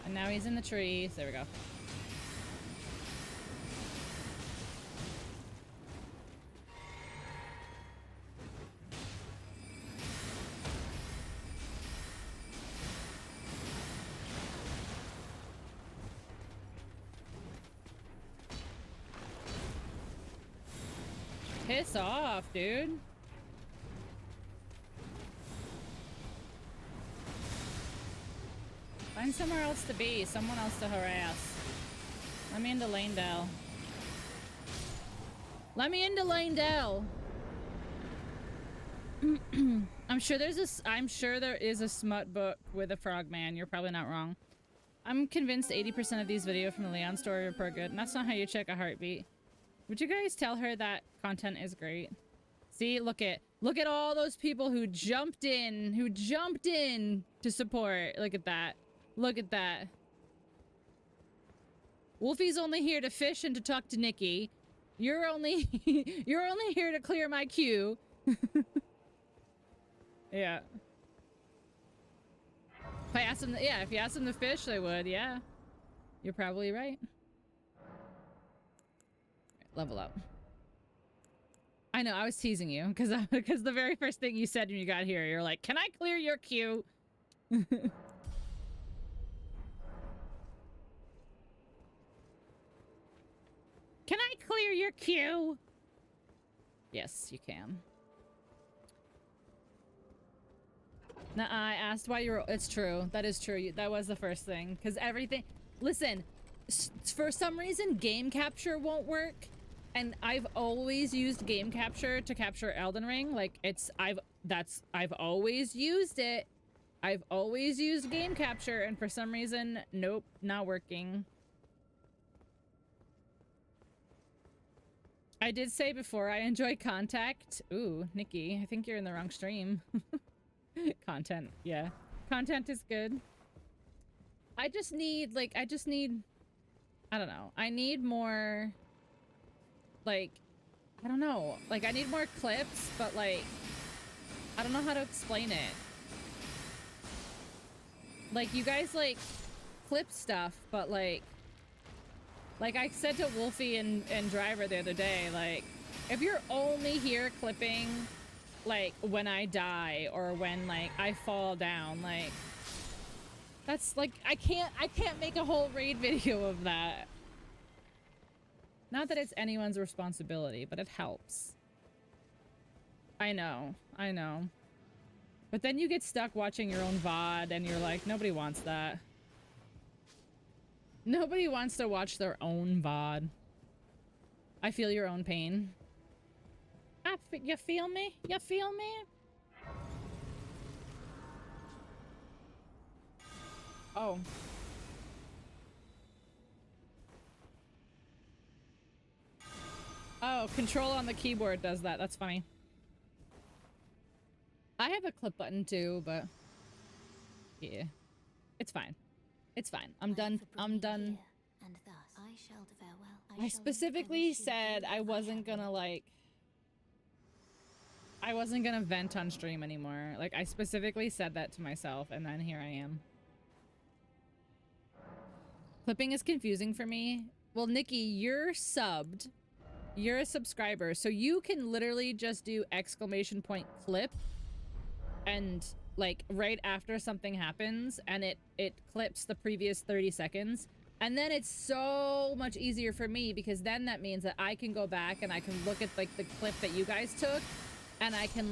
And now he's in the trees. There we go. Piss off, dude. Find somewhere else to be, someone else to harass. Let me into Lanedale. Let me into Lanedale. I'm sure there is a smut book with a frogman. You're probably not wrong. I'm convinced 80% of these videos from the Leon story are per good, and that's not how you check a heartbeat. Would you guys tell her that content is great? See, look at all those people who jumped in to support. Look at that. Look at that. Wolfie's only here to fish and to talk to Nikki. You're only here to clear my queue. Yeah. If you asked them to fish, they would, yeah. You're probably right. Level up. I know, I was teasing you because the very first thing you said when you got here, you're like, "Can I clear your queue?" Can I clear your queue? Yes, you can. Nah, I asked why you were. It's true. That is true. That was the first thing. Because everything. Listen, for some reason, game capture won't work. And I've always used game capture to capture Elden Ring. Like, I've always used it. I've always used game capture. And for some reason, nope, not working. I did say before I enjoy contact. Ooh, Nikki, I think you're in the wrong stream. Content, yeah. Content is good. I just need, I don't know. I need more, I don't know. I need more clips, but, I don't know how to explain it. You guys, clip stuff, but, like I said to Wolfie and Driver the other day, if you're only here clipping, when I die or when, I fall down, that's, I can't make a whole raid video of that. Not that it's anyone's responsibility, but it helps. I know. But then you get stuck watching your own VOD and you're like, nobody wants that. Nobody wants to watch their own VOD. I feel your own pain. You feel me? You feel me? Oh. Oh, control on the keyboard does that. That's funny. I have a clip button too, but yeah. It's fine. It's fine. I'm done. I'm done. And thus I shall farewell. I specifically said I wasn't gonna I wasn't gonna vent on stream anymore. I specifically said that to myself, and then here I am. Clipping is confusing for me. Well, Nikki, you're subbed. You're a subscriber, so you can literally just do ! clip, and right after something happens, and it clips the previous 30 seconds. And then it's so much easier for me, because then that means that I can go back and I can look at the clip that you guys took, and I can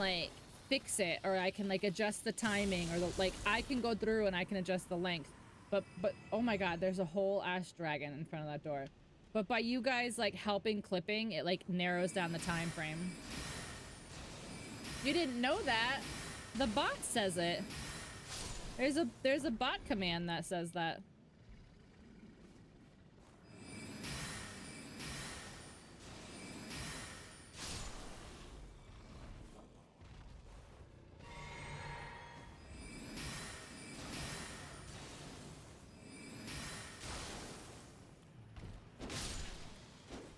fix it, or I can adjust the timing, or I can go through and I can adjust the length. But oh my god, there's a whole ash dragon in front of that door. But by you guys helping clipping, it narrows down the time frame. You didn't know that? The bot says it. There's a bot command that says that.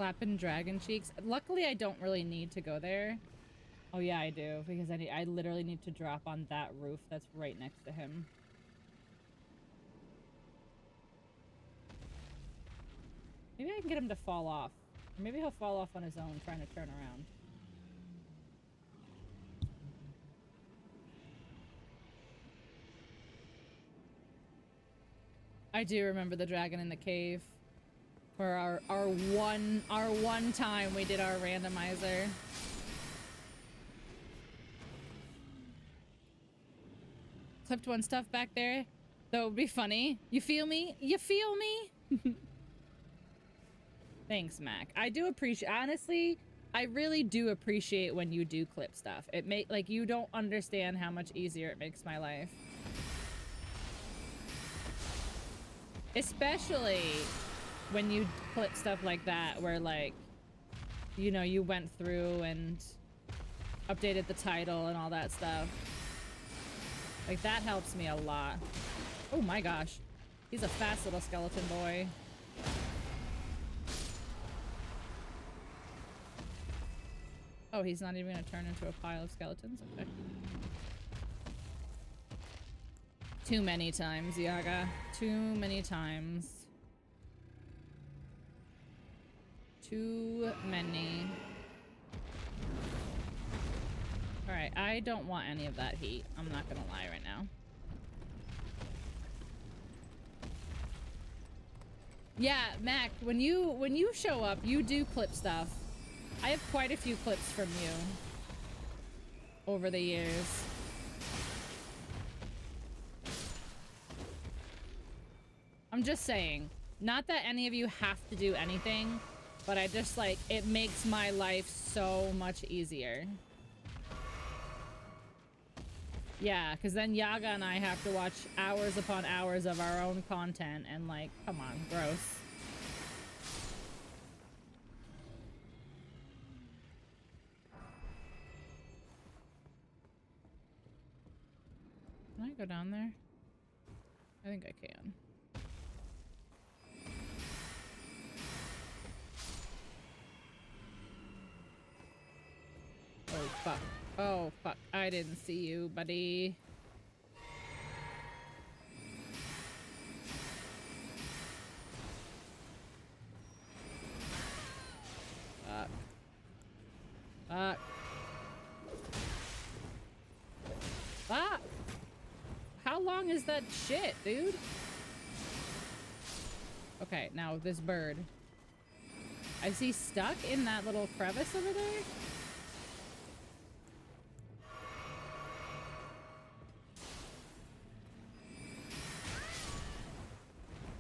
Clapping dragon cheeks. Luckily, I don't really need to go there. Oh yeah, I do, because I literally need to drop on that roof that's right next to him. Maybe I can get him to fall off. Or maybe he'll fall off on his own trying to turn around. I do remember the dragon in the cave. For our one time we did our randomizer. Clipped one stuff back there. That would be funny. You feel me? You feel me? Thanks, Mac. I do appreciate, honestly, I really do appreciate when you do clip stuff. It like, you don't understand how much easier it makes my life. Especially when you clip stuff like that, where like, you know, you went through and updated the title and all that stuff. Like, that helps me a lot. Oh my gosh. He's a fast little skeleton boy. Oh, he's not even gonna turn into a pile of skeletons? Okay. Too many times, Yaga. Too many times. Too many. Alright, I don't want any of that heat. I'm not gonna lie right now. Yeah, Mac, when you show up, you do clip stuff. I have quite a few clips from you over the years. I'm just saying, not that any of you have to do anything, but I just like, it makes my life so much easier. Yeah, because then Yaga and I have to watch hours upon hours of our own content and like, come on, gross. Can I go down there? I think I can. Oh, fuck. Oh, fuck. I didn't see you, buddy. Fuck. Fuck. Fuck. How long is that shit, dude? Okay, now this bird. Is he stuck in that little crevice over there?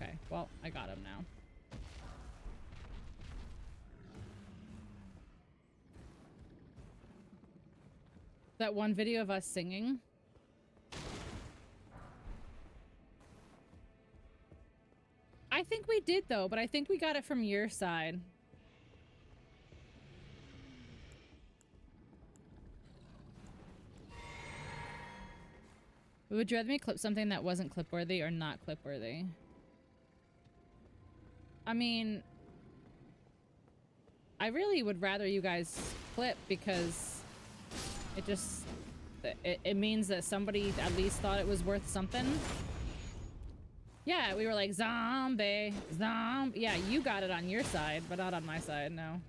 Okay, well, I got him now. That one video of us singing. I think we did though, but I think we got it from your side. Would you rather me clip something that wasn't clip-worthy or not clip-worthy? I mean, I really would rather you guys clip because it just, it means that somebody at least thought it was worth something. Yeah, we were like, zombie, zombie. Yeah, you got it on your side, but not on my side, no.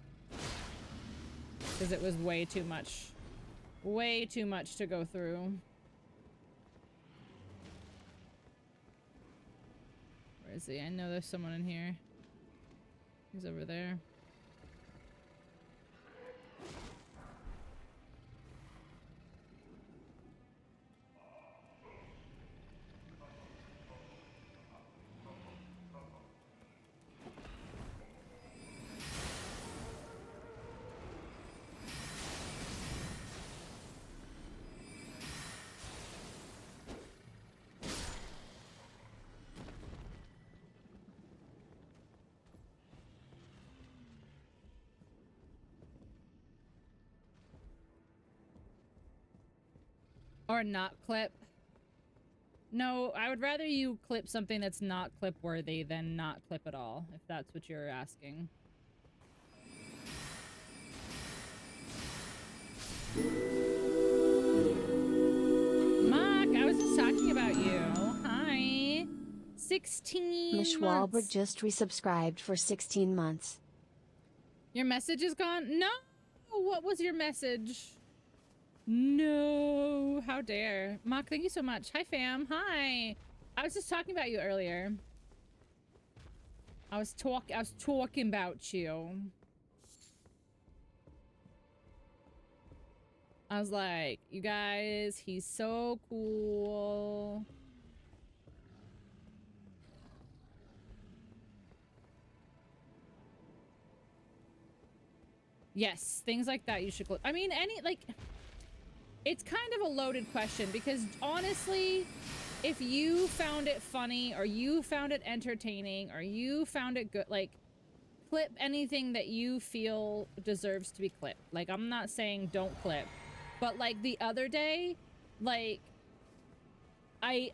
Because it was way too much. Way too much to go through. Where is he? I know there's someone in here. He's over there. Or not clip. No, I would rather you clip something that's not clip worthy than not clip at all, if that's what you're asking. Mark, I was just talking about you. Hi. 16 Mish months. Wahlberg just resubscribed for 16 months. Your message is gone? No! What was your message? No! How dare. Mock, thank you so much. Hi, fam. Hi. I was just talking about you earlier. I was talking about you. I was like, you guys, he's so cool. Yes, things like that you should... I mean, it's kind of a loaded question because honestly, if you found it funny or you found it entertaining or you found it good, like, clip anything that you feel deserves to be clipped. Like, I'm not saying don't clip, but like the other day, like, I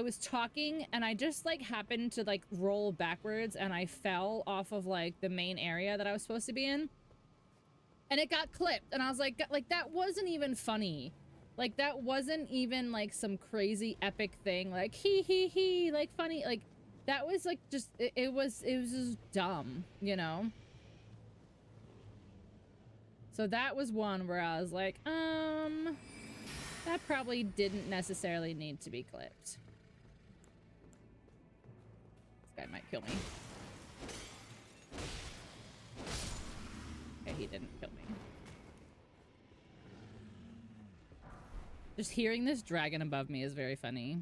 was talking and I just like happened to like roll backwards and I fell off of like the main area that I was supposed to be in. And it got clipped, and I was like, that wasn't even funny. Like, that wasn't even, like, some crazy epic thing. Like, he, like, funny. Like, that was, like, just, it was just dumb, you know? So that was one where I was like, that probably didn't necessarily need to be clipped. This guy might kill me. Okay, he didn't kill me. Just hearing this dragon above me is very funny.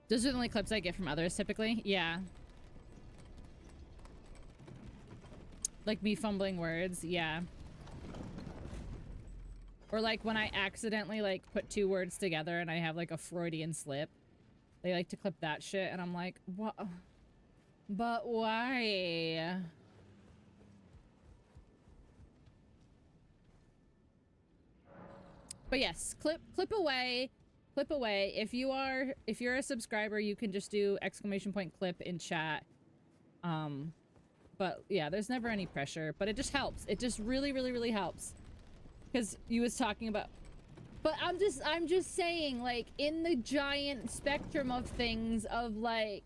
Those are the only clips I get from others, typically. Yeah. Like me fumbling words, yeah. Or like when I accidentally like put two words together and I have like a Freudian slip. They like to clip that shit and I'm like, what? But why? But yes, clip away. Clip away. If you're a subscriber, you can just do ! clip in chat. But yeah, there's never any pressure, but it just helps. It just really helps. Because you was talking about, but I'm just saying, like, in the giant spectrum of things, of like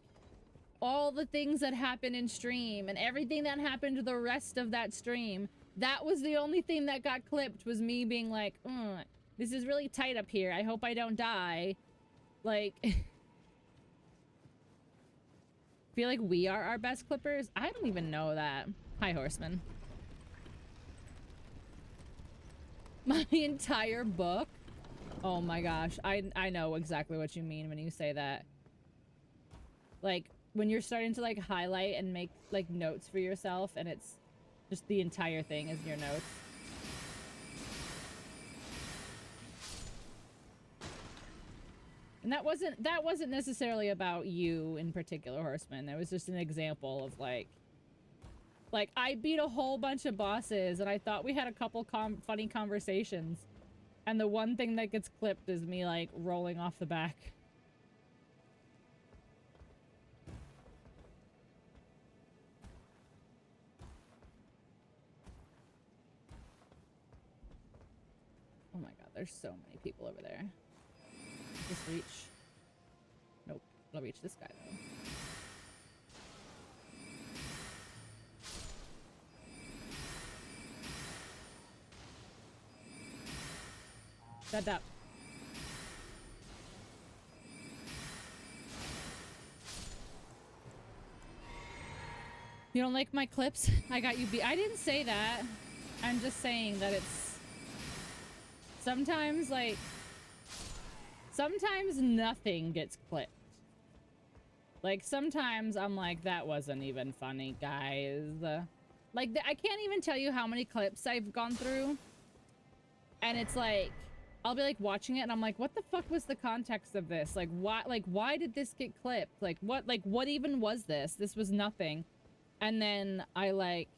all the things that happen in stream and everything that happened the rest of that stream, that was the only thing that got clipped, was me being like, this is really tight up here, I hope I don't die. Like, feel like we are our best clippers. I don't even know that. Hi, Horseman. My entire book? Oh my gosh, I know exactly what you mean when you say that. Like, when you're starting to like highlight and make like notes for yourself and it's just the entire thing is your notes. And that wasn't necessarily about you in particular, Horseman. That was just an example of like I beat a whole bunch of bosses and I thought we had a couple funny conversations. And the one thing that gets clipped is me like rolling off the back. Oh my god, there's so many people over there. Just reach. Nope, I'll reach this guy though. Shut up. You don't like my clips? I got you beat. I didn't say that. I'm just saying that it's sometimes like sometimes nothing gets clipped. Like sometimes I'm like, that wasn't even funny, guys. Like I can't even tell you how many clips I've gone through. And it's like I'll be like watching it and I'm like, what the fuck was the context of this? Like why did this get clipped? Like what even was this? This was nothing. And then I'll like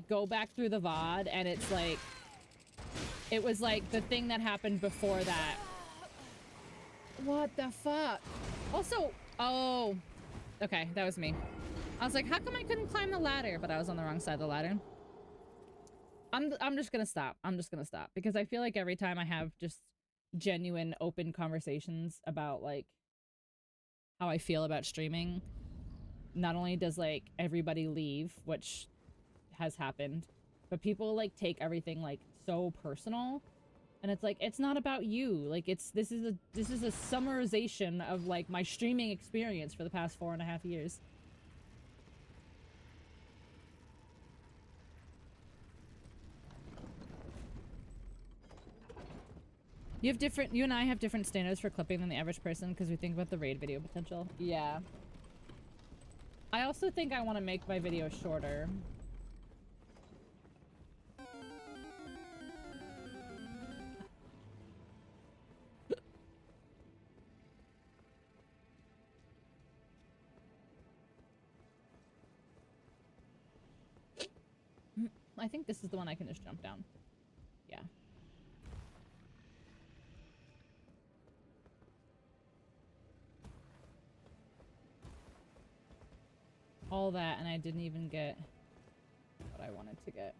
go back through the VOD and it's like, it was like the thing that happened before that. What the fuck? Also, oh, okay, that was me. I was like, how come I couldn't climb the ladder? But I was on the wrong side of the ladder. I'm just gonna stop. I'm just gonna stop because I feel like every time I have just genuine open conversations about like how I feel about streaming, not only does like everybody leave, which has happened, but people like take everything like so personal, and it's like it's not about you. Like this is a summarization of like my streaming experience for the past 4.5 years. You and I have different standards for clipping than the average person because we think about the raid video potential. Yeah. I also think I want to make my videos shorter. I think this is the one I can just jump down. Yeah. All that, and I didn't even get what I wanted to get.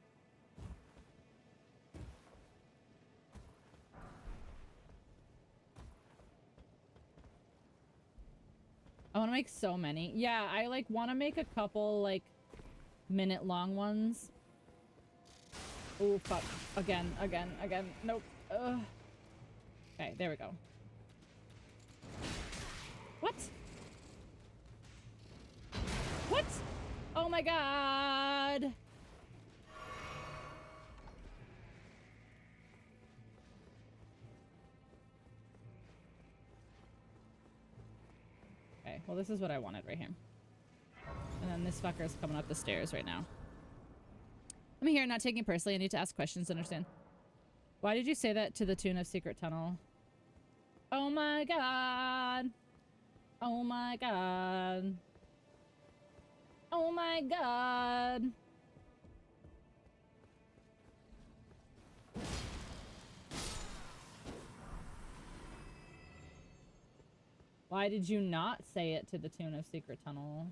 I want to make so many. Yeah, I like want to make a couple like minute-long ones. Oh fuck! Again. Nope. Ugh. Okay, there we go. What? What? Oh my god! Okay, well this is what I wanted right here. And then this fucker's coming up the stairs right now. I'm here, not taking it personally. I need to ask questions to understand. Why did you say that to the tune of Secret Tunnel? Oh my god! Oh my god! Oh my god! Why did you not say it to the tune of Secret Tunnel?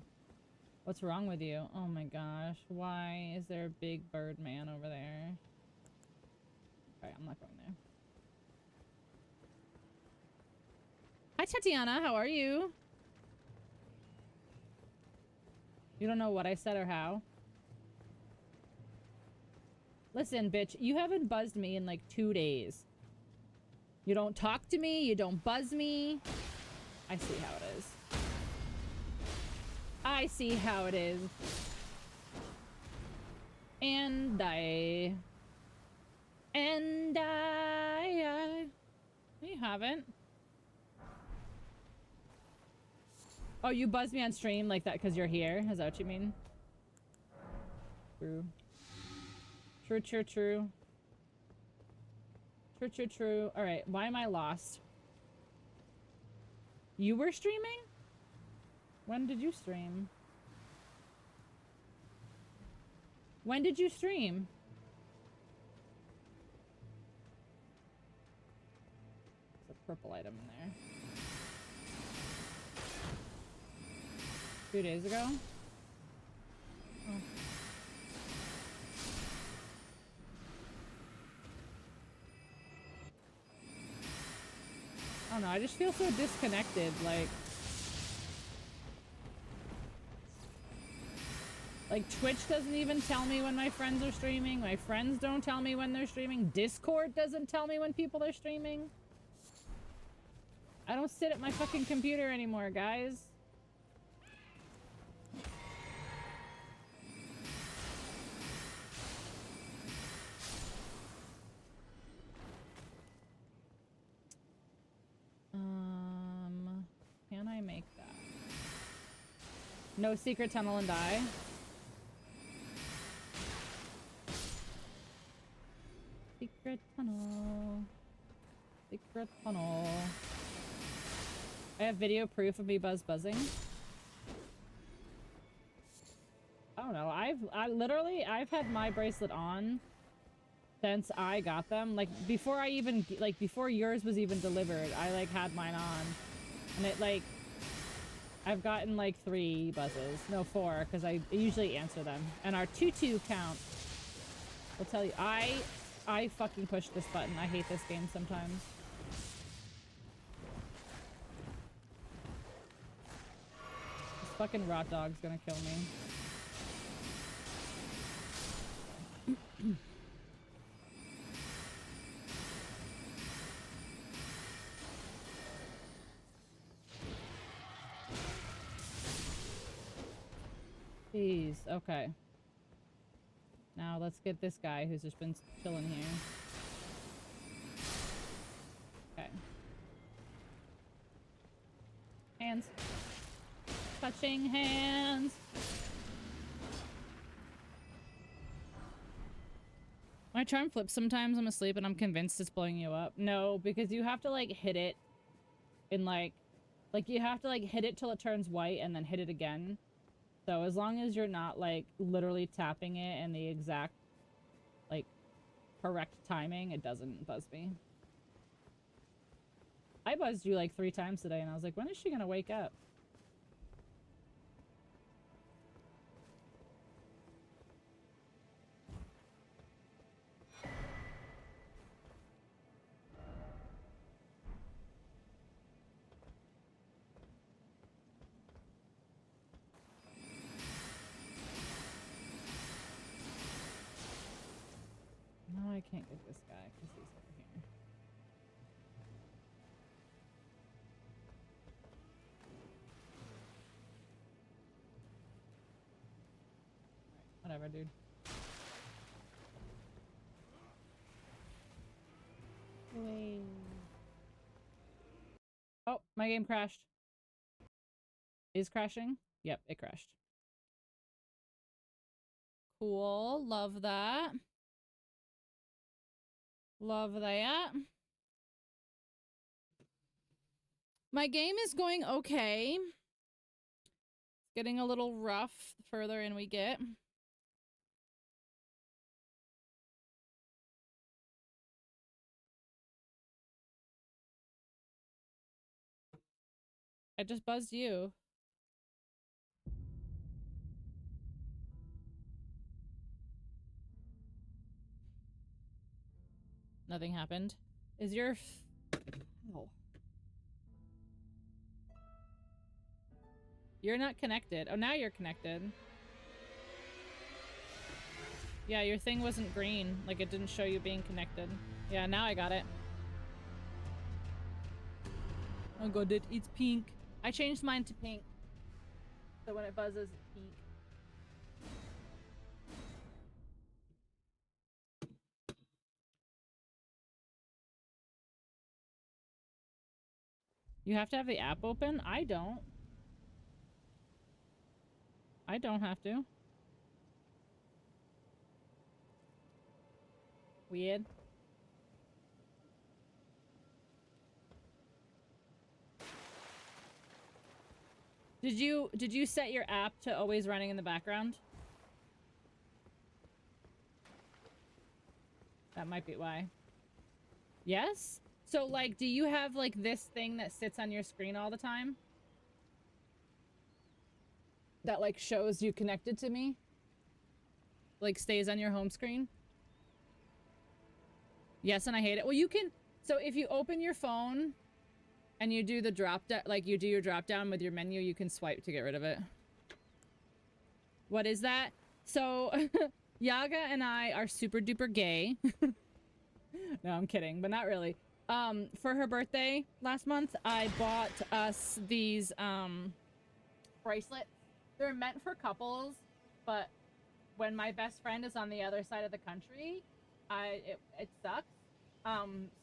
What's wrong with you? Oh my gosh. Why is there a big bird man over there? Alright, I'm not going there. Hi, Tatiana. How are you? You don't know what I said or how? Listen, bitch. You haven't buzzed me in like 2 days. You don't talk to me. You don't buzz me. I see how it is. I see how it is. And I... You haven't. Oh, you buzzed me on stream like that because you're here? Is that what you mean? True. True. True. Alright, why am I lost? You were streaming? When did you stream? When did you stream? There's a purple item in there. 2 days ago? Oh. I don't know, I just feel so disconnected, like Twitch doesn't even tell me when my friends are streaming. My friends don't tell me when they're streaming. Discord doesn't tell me when people are streaming. I don't sit at my fucking computer anymore, guys. Can I make that? No secret tunnel and die. Secret tunnel. Secret tunnel. I have video proof of me buzzing. I don't know. I've had my bracelet on since I got them. Like, before I even, like, before yours was even delivered, I, like, had mine on. And it, like, I've gotten, like, 3 buzzes. No, 4, because I usually answer them. And our 2-2 count, I'll tell you, I fucking push this button. I hate this game sometimes. This fucking rot dog's gonna kill me. Jeez, okay. Now let's get this guy who's just been chilling here. Okay. Hands. Touching hands. My charm flips sometimes. I'm asleep and I'm convinced it's blowing you up. No, because you have to like hit it in like you have to like hit it till it turns white and then hit it again. So as long as you're not like literally tapping it in the exact like correct timing, it doesn't buzz me. I buzzed you like 3 times today and I was like, when is she gonna wake up? No, I can't get this guy because he's over here. Alright, whatever, dude. Wait. Oh, my game crashed. Is crashing? Yep, it crashed. Cool. Love that. Love that. My game is going okay. It's getting a little rough the further in we get. I just buzzed you. Nothing happened. Is your... Oh. You're not connected. Oh, now you're connected. Yeah, your thing wasn't green. Like, it didn't show you being connected. Yeah, now I got it. Oh god, it's pink. I changed mine to pink. So when it buzzes, it's pink. You have to have the app open? I don't. I don't have to. Weird. Did you set your app to always running in the background? That might be why. Yes? So like, do you have like this thing that sits on your screen all the time? That like shows you connected to me? Like stays on your home screen? Yes, and I hate it. Well, you can, so if you open your phone and you do the drop down, like you do your drop down with your menu, you can swipe to get rid of it. What is that? So Yaga and I are super duper gay. No, I'm kidding, but not really. For her birthday last month, I bought us these bracelets. They're meant for couples, but when my best friend is on the other side of the country, it sucks.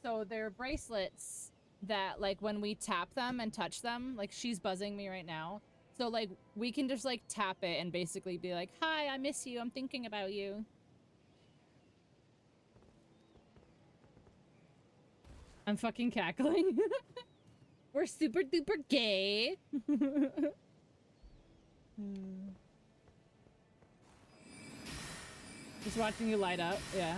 So they're bracelets that like when we tap them and touch them, like she's buzzing me right now. So like we can just like tap it and basically be like, "Hi, I miss you. I'm thinking about you." I'm fucking cackling. We're super duper gay. Just watching you light up, yeah.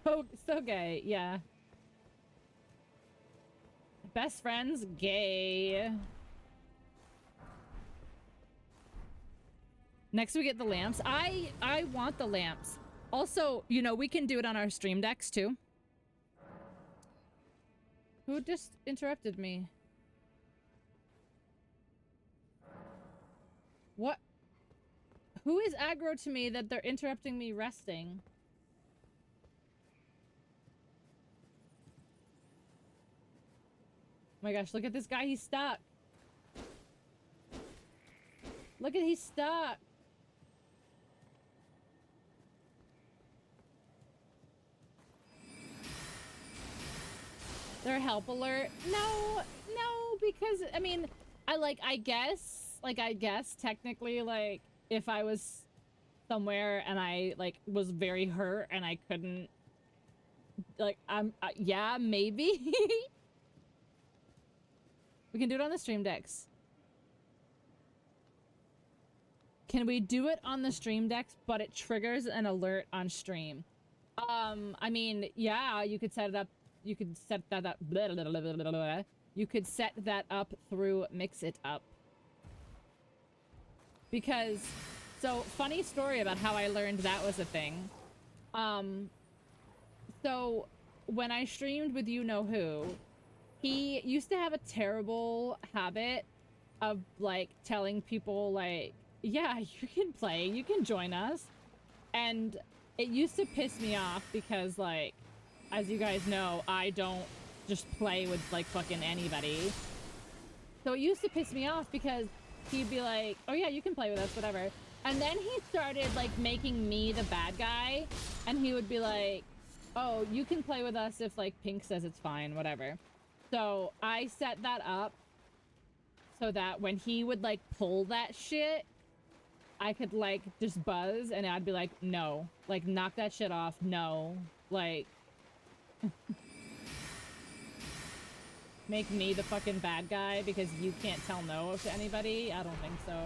so gay, yeah. Best friends, gay. Next we get the lamps. I want the lamps. Also, you know, we can do it on our stream decks too. Who just interrupted me? What? Who is aggro to me that they're interrupting me resting? Oh my gosh, look at this guy, he's stuck. Look at, he's stuck. Their help alert? No, because, I mean, I guess technically, like, if I was somewhere and I, like, was very hurt and I couldn't, like, yeah, maybe. We can do it on the stream decks. Can we do it on the stream decks, but it triggers an alert on stream? I mean, yeah, you could set it up. You could set that up. Blah, blah, blah, blah, blah, blah. You could set that up through Mix It Up. Because, so funny story about how I learned that was a thing. So when I streamed with You Know Who, he used to have a terrible habit of like telling people like, yeah, you can play, you can join us. And it used to piss me off because, like, as you guys know, I don't just play with like fucking anybody. So it used to piss me off because he'd be like, oh yeah, you can play with us, whatever. And then he started like making me the bad guy, and he would be like, oh, you can play with us if like Pink says it's fine, whatever. So I set that up so that when he would like pull that shit, I could like just buzz and I'd be like, no, like knock that shit off. No, like make me the fucking bad guy because you can't tell no to anybody. I don't think so.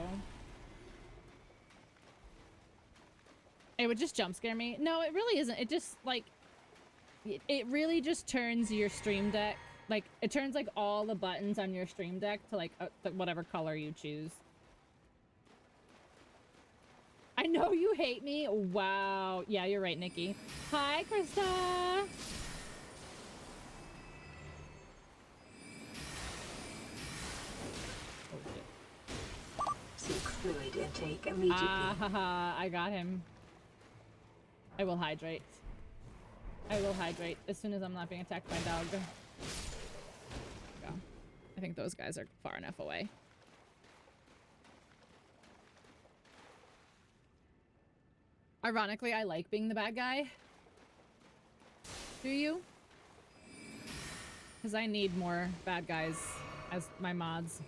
It would just jump scare me. No, it really isn't. It just like, it really just turns your stream deck. Like it turns like all the buttons on your stream deck to like whatever color you choose. I know you hate me. Wow. Yeah, you're right, Nikki. Hi, Krista. Seek fluid intake immediately. Ah, haha, I got him. I will hydrate. I will hydrate as soon as I'm not being attacked by a dog. There we go. I think those guys are far enough away. Ironically, I like being the bad guy. Do you? Because I need more bad guys as my mods.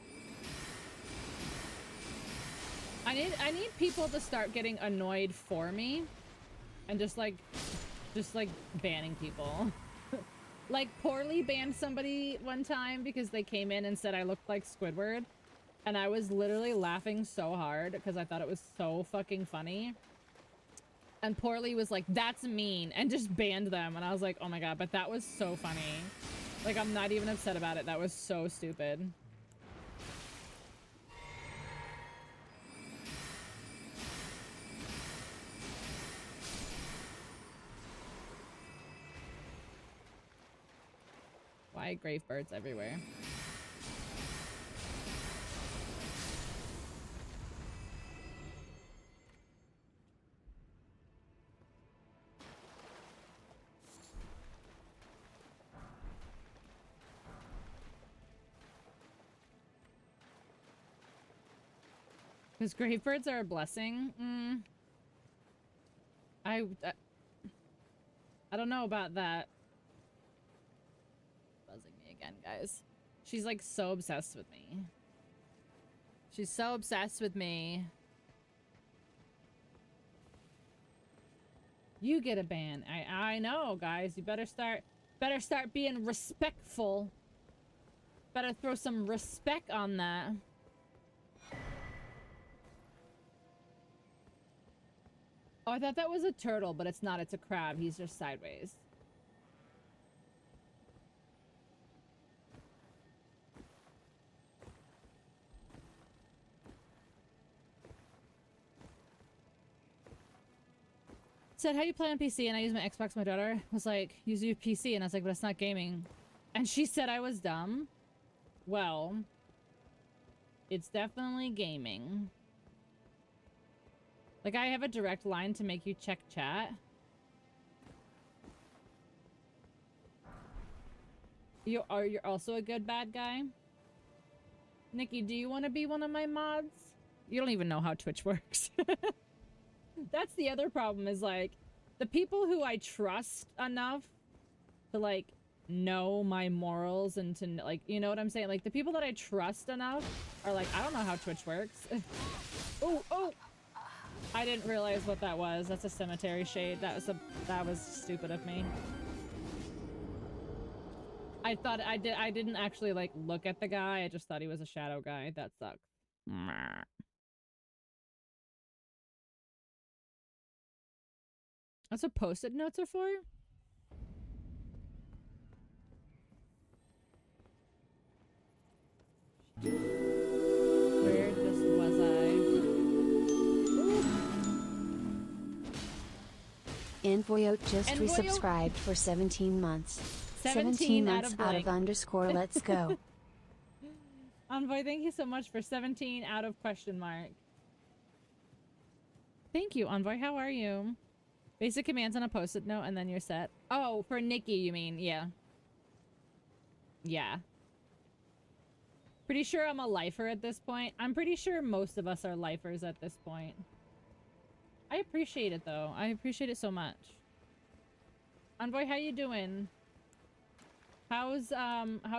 I need people to start getting annoyed for me and just like banning people. Like Poorly banned somebody one time because they came in and said I looked like Squidward, and I was literally laughing so hard because I thought it was so fucking funny. And Poorly was like, that's mean, and just banned them. And I was like, oh my god, but that was so funny. Like, I'm not even upset about it. That was so stupid. Why grave birds everywhere? Because grave birds are a blessing? I don't know about that. Buzzing me again, guys. She's like so obsessed with me. She's so obsessed with me. You get a ban. I know, guys. You better start being respectful. Better throw some respect on that. Oh, I thought that was a turtle, but it's not. It's a crab. He's just sideways. Said, how do you play on PC? And I use my Xbox. My daughter was like, use your PC. And I was like, but it's not gaming. And she said I was dumb. Well, it's definitely gaming. Like, I have a direct line to make you check chat. You're also a good bad guy? Nikki, do you want to be one of my mods? You don't even know how Twitch works. That's the other problem is, like, the people who I trust enough to, like, know my morals and to, like, you know what I'm saying? Like, the people that I trust enough are like, I don't know how Twitch works. Oh! I didn't realize what that was. That's a cemetery shade. That was stupid of me. I thought I didn't actually, like, look at the guy. I just thought he was a shadow guy. That sucks. That's what post-it notes are for? Where just was I? Invoyote just Invoyote? resubscribed for 17 months. 17 out months of out of underscore let's go. Envoy, thank you so much for 17 out of question mark. Thank you, Envoy. How are you? Basic commands on a post-it note and then you're set. Oh, for Nikki, you mean? Yeah. Yeah. Pretty sure I'm a lifer at this point. I'm pretty sure most of us are lifers at this point. I appreciate it, though. I appreciate it so much. Envoy, how you doing? How's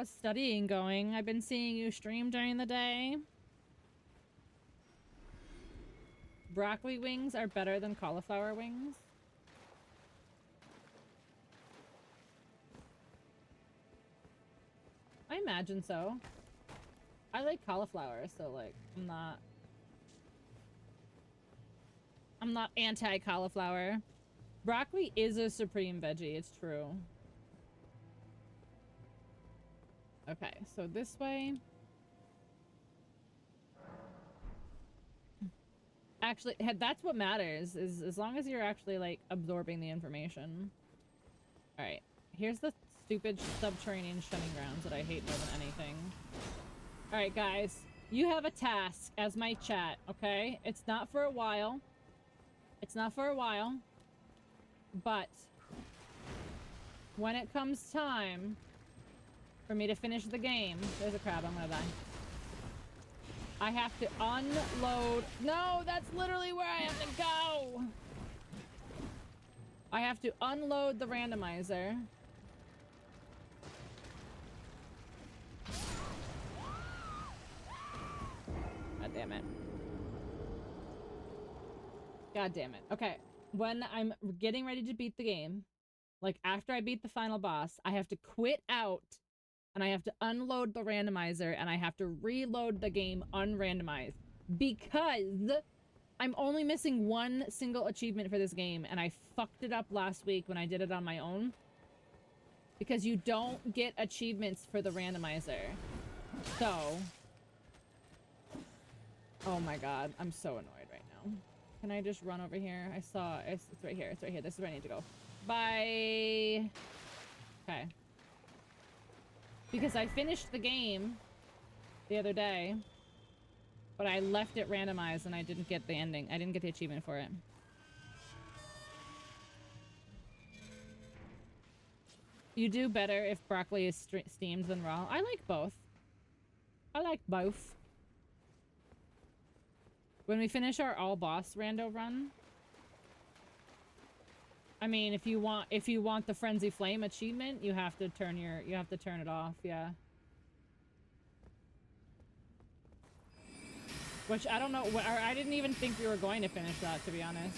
studying going? I've been seeing you stream during the day. Broccoli wings are better than cauliflower wings. I imagine so. I like cauliflower, so, like, I'm not anti-cauliflower. Broccoli is a supreme veggie, it's true. Okay, so this way. Actually, that's what matters, is as long as you're actually, like, absorbing the information. Alright, here's the stupid subterranean shunning grounds that I hate more than anything. Alright, guys. You have a task as my chat, okay? It's not for a while. It's not for a while. But when it comes time for me to finish the game... There's a crab, I'm gonna die. I have to unload... No, that's literally where I have to go! I have to unload the randomizer. God damn it. God damn it. Okay. When I'm getting ready to beat the game, like after I beat the final boss, I have to quit out and I have to unload the randomizer and I have to reload the game unrandomized because I'm only missing one single achievement for this game and I fucked it up last week when I did it on my own because you don't get achievements for the randomizer. So... Oh my god, I'm so annoyed right now. Can I just run over here? I saw it's right here. It's right here. This is where I need to go. Bye. Okay. Because I finished the game the other day, but I left it randomized and I didn't get the ending. I didn't get the achievement for it. You do better if broccoli is steamed than raw. I like both. I like both. When we finish our all boss rando run, I mean, if you want the frenzy flame achievement, you have to turn it off, yeah. Which I don't know, I didn't even think we were going to finish that, to be honest.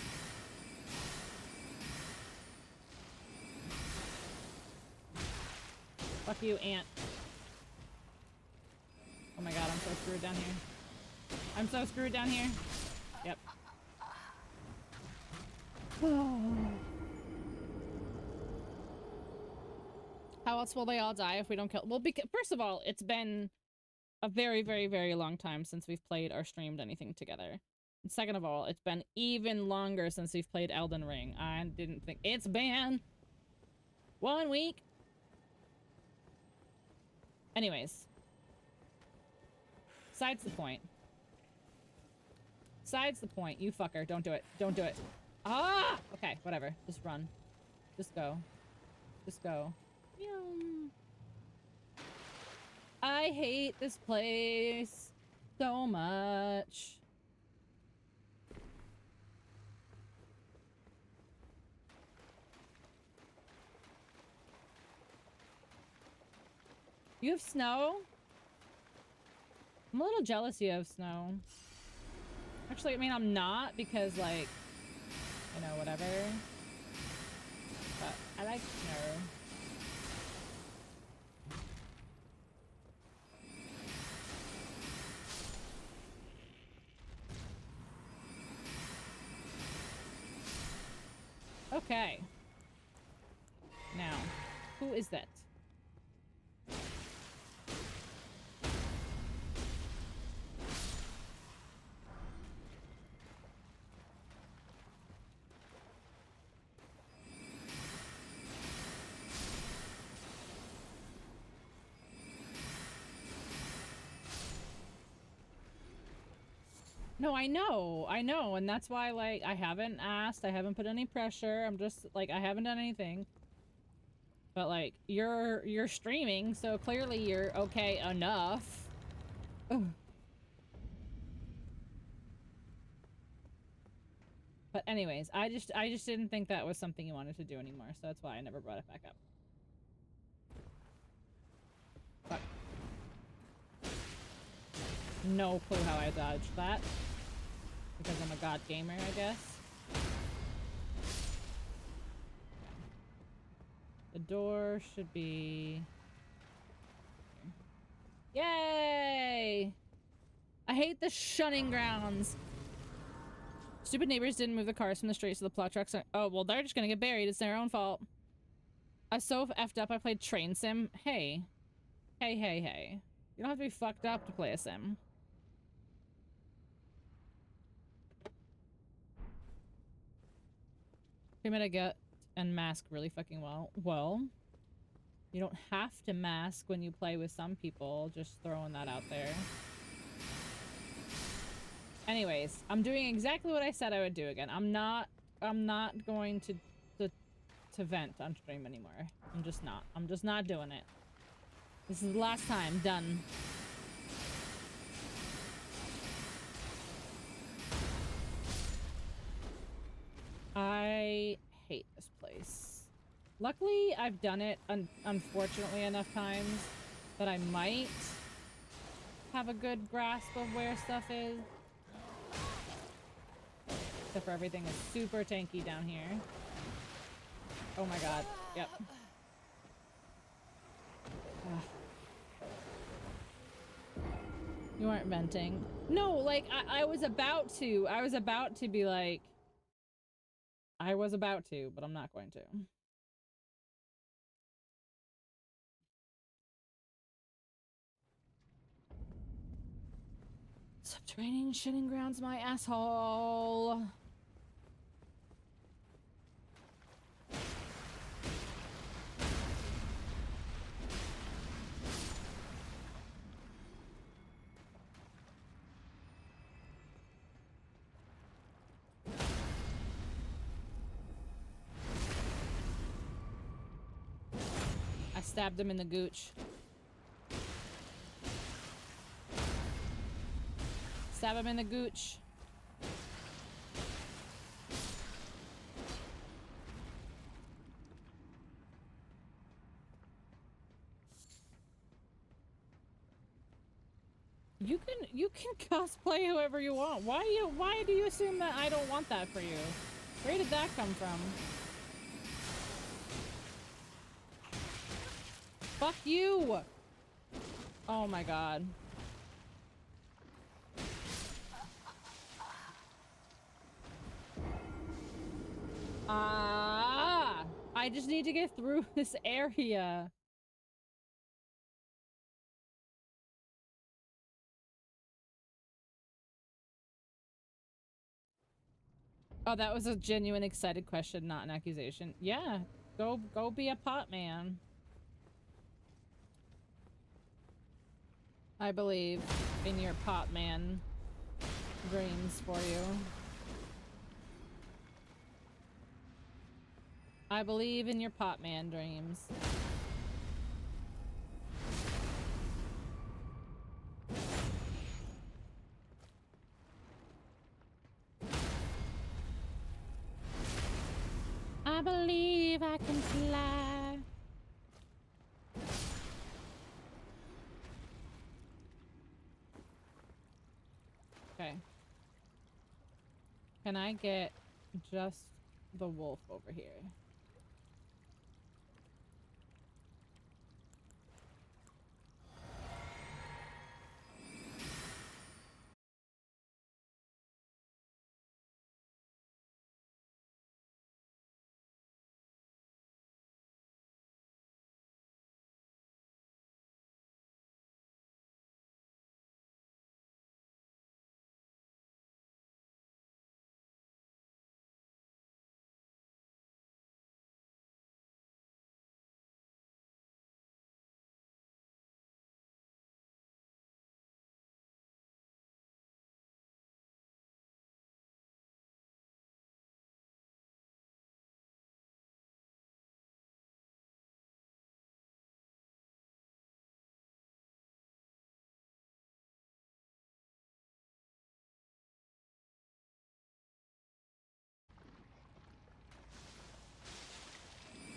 Fuck you, ant. Oh my god, I'm so screwed down here. I'm so screwed down here. Yep. How else will they all die if we don't kill? Well, because first of all, it's been a very, very, very long time since we've played or streamed anything together. And second of all, it's been even longer since we've played Elden Ring. I didn't think it's been 1 week. Anyways. Besides the point. Besides the point. You fucker. Don't do it. Don't do it. Ah! Okay, whatever. Just run. Just go. Just go. Yum. I hate this place so much. You have snow? I'm a little jealous you have snow. Actually, I mean, I'm not because, like, you know, whatever. But I like snow. Okay. Now, who is that? No, I know, and that's why, like, I haven't asked, I haven't put any pressure, I'm just, like, I haven't done anything. But, like, you're streaming, so clearly you're okay enough. Ugh. But anyways, I just didn't think that was something you wanted to do anymore, so that's why I never brought it back up. Fuck. No clue how I dodged that. Because I'm a god gamer, I guess. The door should be... Yay! I hate the shunning grounds. Stupid neighbors didn't move the cars from the street, so the plow trucks are... Oh, well, they're just gonna get buried. It's their own fault. I was so effed up I played Train Sim. Hey. Hey, hey, hey. You don't have to be fucked up to play a sim. Get and mask really fucking well. Well, you don't have to mask when you play with some people. Just throwing that out there. Anyways, I'm doing exactly what I said I would do again. I'm not going to vent on stream anymore. I'm just not doing it. This is the last time. Done. I hate this place. Luckily, I've done it unfortunately enough times that I might have a good grasp of where stuff is. Except for everything is super tanky down here. Oh my god. Yep. You aren't venting. No, like, I was about to. I was about to be like... I was about to, but I'm not going to. Subterranean shitting grounds, my asshole. I stabbed him in the gooch. Stab him in the gooch. You can cosplay whoever you want. Why do you assume that I don't want that for you? Where did that come from? Fuck you! Oh my god. I just need to get through this area. Oh, that was a genuine excited question, not an accusation. Yeah, go be a pot man. I believe in your pot man dreams for you. I believe in your pot man dreams. I believe I can fly. Okay. Can I get just the wolf over here?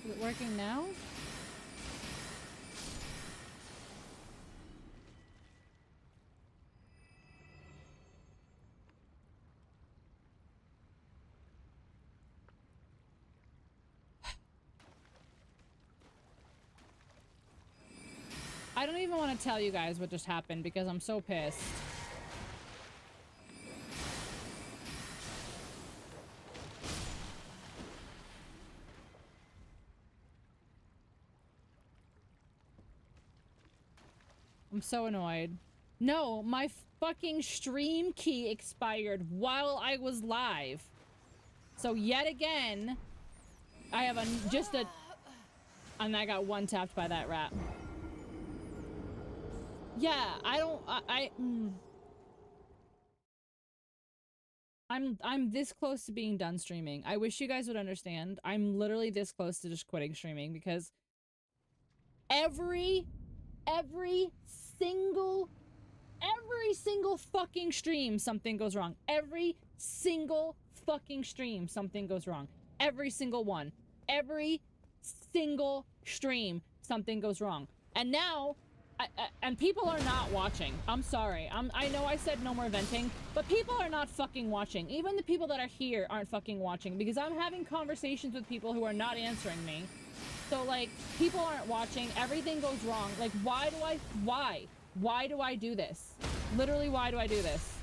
Is it working now? I don't even want to tell you guys what just happened because I'm so pissed. I'm so annoyed. No, my fucking stream key expired while I was live. So yet again, I have and I got one tapped by that rat. Yeah, I'm this close to being done streaming. I wish you guys would understand. I'm literally this close to just quitting streaming because every single fucking stream something goes wrong. Every single fucking stream something goes wrong. Every single one. Every single stream something goes wrong. And now and people are not watching. I'm sorry. I know I said no more venting, but people are not fucking watching. Even the people that are here aren't fucking watching because I'm having conversations with people who are not answering me. So, like, people aren't watching. Everything goes wrong. Like, why do I do this? Literally, why do I do this?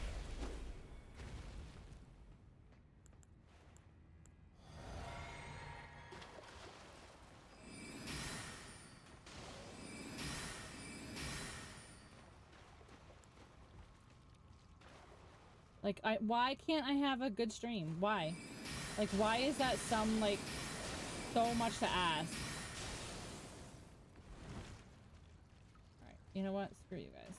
Like, why can't I have a good stream? Why? Like, why is that some, like, so much to ask? Alright, you know what? Screw you guys.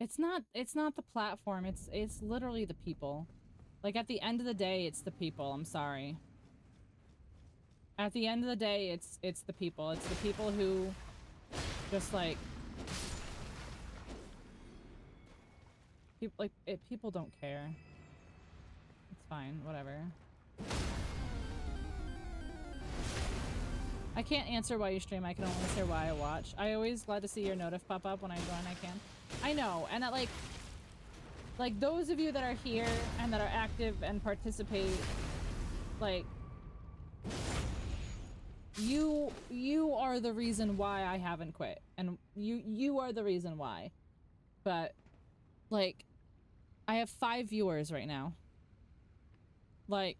It's not the platform, it's literally the people. Like, at the end of the day, it's the people, I'm sorry. At the end of the day, it's the people. It's the people who just, like... people don't care. It's fine, whatever. I can't answer why you stream, I can only answer why I watch. I always glad to see your notif pop up when I join, I can. I know, and that, like... like, those of you that are here and that are active and participate, like, you are the reason why I haven't quit, and you are the reason why. But, like, I have 5 viewers right now. Like,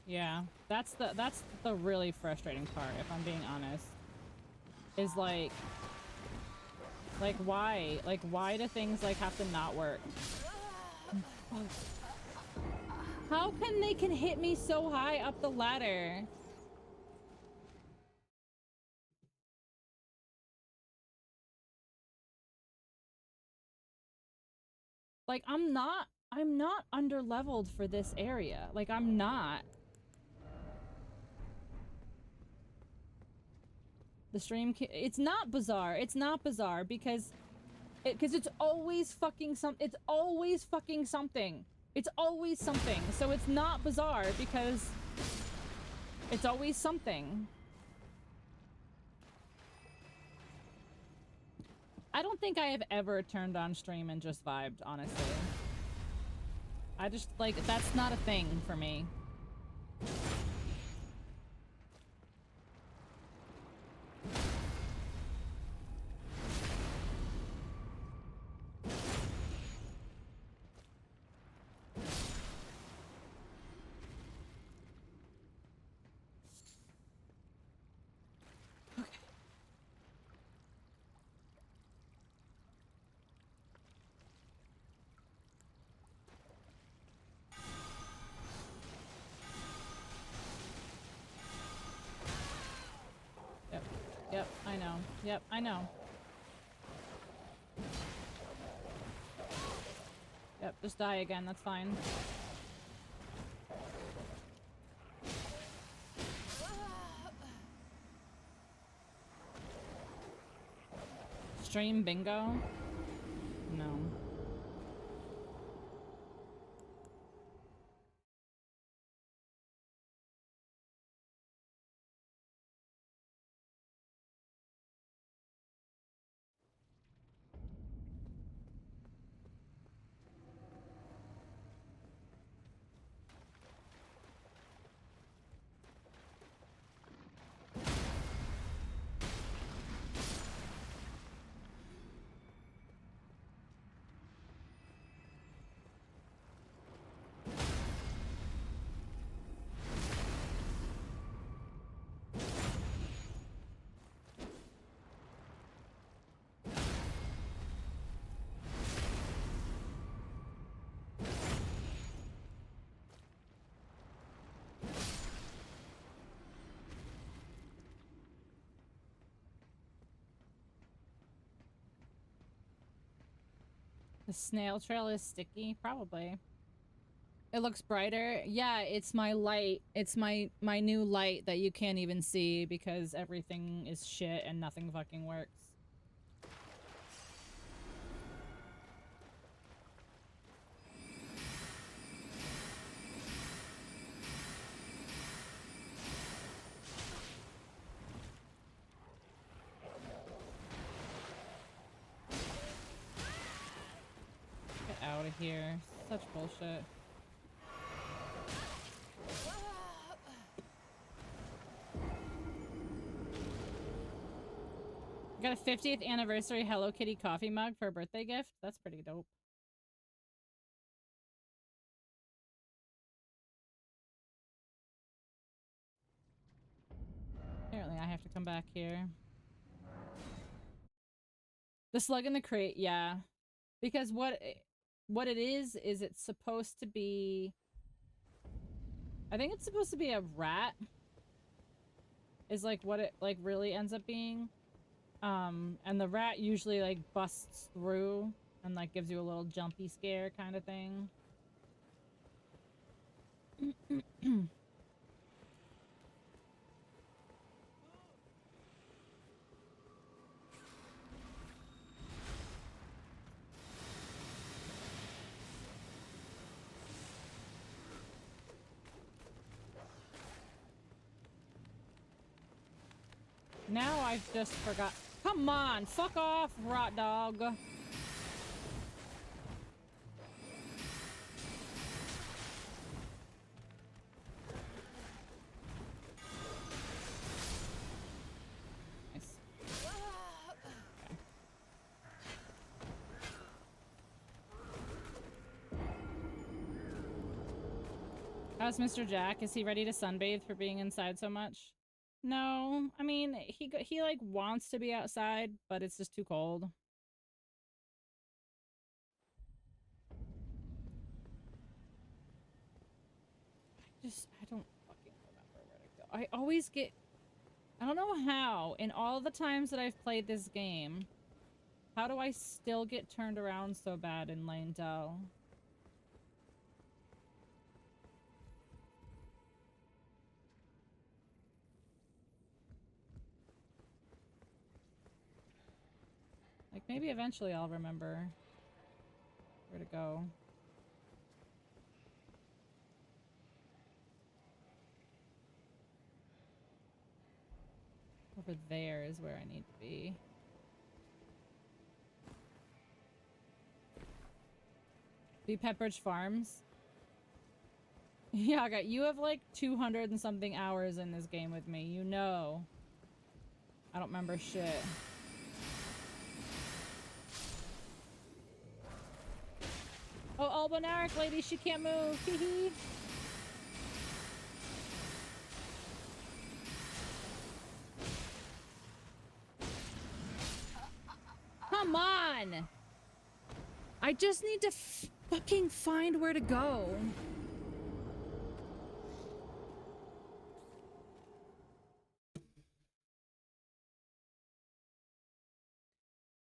yeah, that's the really frustrating part, if I'm being honest. Is like why? Like, why do things like have to not work? How come they can hit me so high up the ladder? Like, I'm not under-leveled for this area. Like, I'm not. The stream, it's not bizarre. It's not bizarre because it's always fucking it's always fucking something. It's always something. So it's not bizarre because it's always something. I don't think I have ever turned on stream and just vibed, honestly. I just, like, that's not a thing for me. Yep, I know. Yep, I know. Yep, just die again, that's fine. Stream bingo? No. The snail trail is sticky? Probably. It looks brighter. Yeah, it's my light. It's my new light that you can't even see because everything is shit and nothing fucking works. Get out of here. Such bullshit. Got a 50th anniversary Hello Kitty coffee mug for a birthday gift? That's pretty dope. Apparently I have to come back here. The slug in the crate, yeah. Because what it is it's supposed to be... I think it's supposed to be a rat. Is like what it like really ends up being. And the rat usually like busts through and like gives you a little jumpy scare kind of thing. Now I've just forgot. Come on, fuck off, rot dog. Nice. How's Mr. Jack? Is he ready to sunbathe for being inside so much? No, I mean, he like wants to be outside, but it's just too cold. I don't fucking remember where to go. I always get, I don't know how, in all the times that I've played this game, how do I still get turned around so bad in Lane Dell? Like, maybe eventually I'll remember where to go. Over there is where I need to be. Be Pepperidge Farms? Yeah, you have like 200 and something hours in this game with me. You know. I don't remember shit. Oh, Albonaric lady, she can't move. Hee hee. Come on! I just need to fucking find where to go.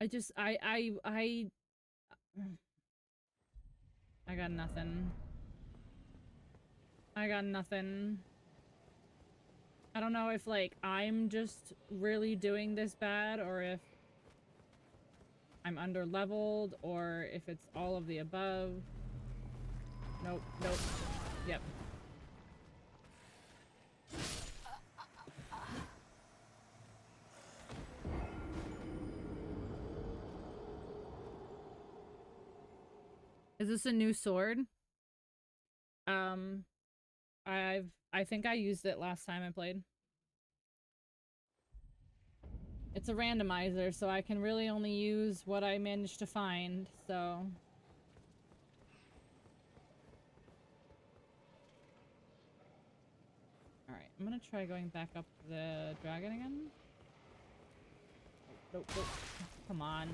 I got nothing. I got nothing. I don't know if, like, I'm just really doing this bad, or if I'm under-leveled, or if it's all of the above. Nope, nope. Yep. Is this a new sword? I think I used it last time I played. It's a randomizer, so I can really only use what I managed to find, so... Alright, I'm gonna try going back up the dragon again. Nope, nope. Come on.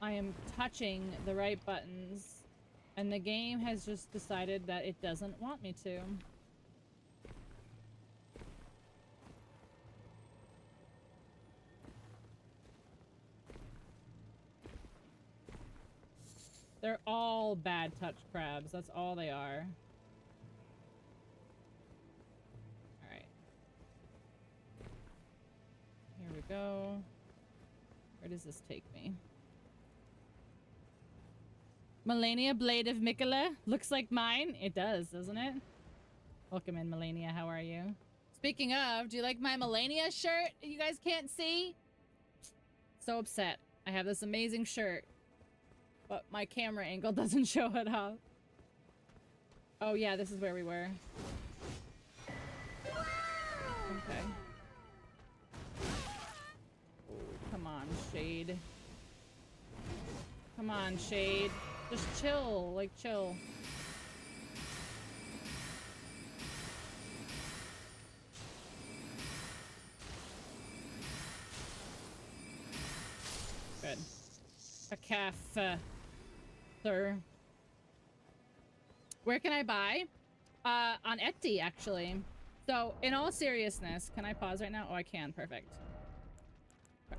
I am touching the right buttons, and the game has just decided that it doesn't want me to. They're all bad touch crabs. That's all they are. Alright. Here we go. Where does this take me? Melania Blade of Mikola? Looks like mine. It does, doesn't it? Welcome in, Melania. How are you? Speaking of, do you like my Melania shirt you guys can't see? So upset. I have this amazing shirt, but my camera angle doesn't show it off. Oh yeah, this is where we were. Okay. Oh, come on, Shade. Come on, Shade. Just chill, like chill. Good. A calf, sir. Where can I buy? On Etsy, actually. So, in all seriousness, can I pause right now? Oh, I can. Perfect.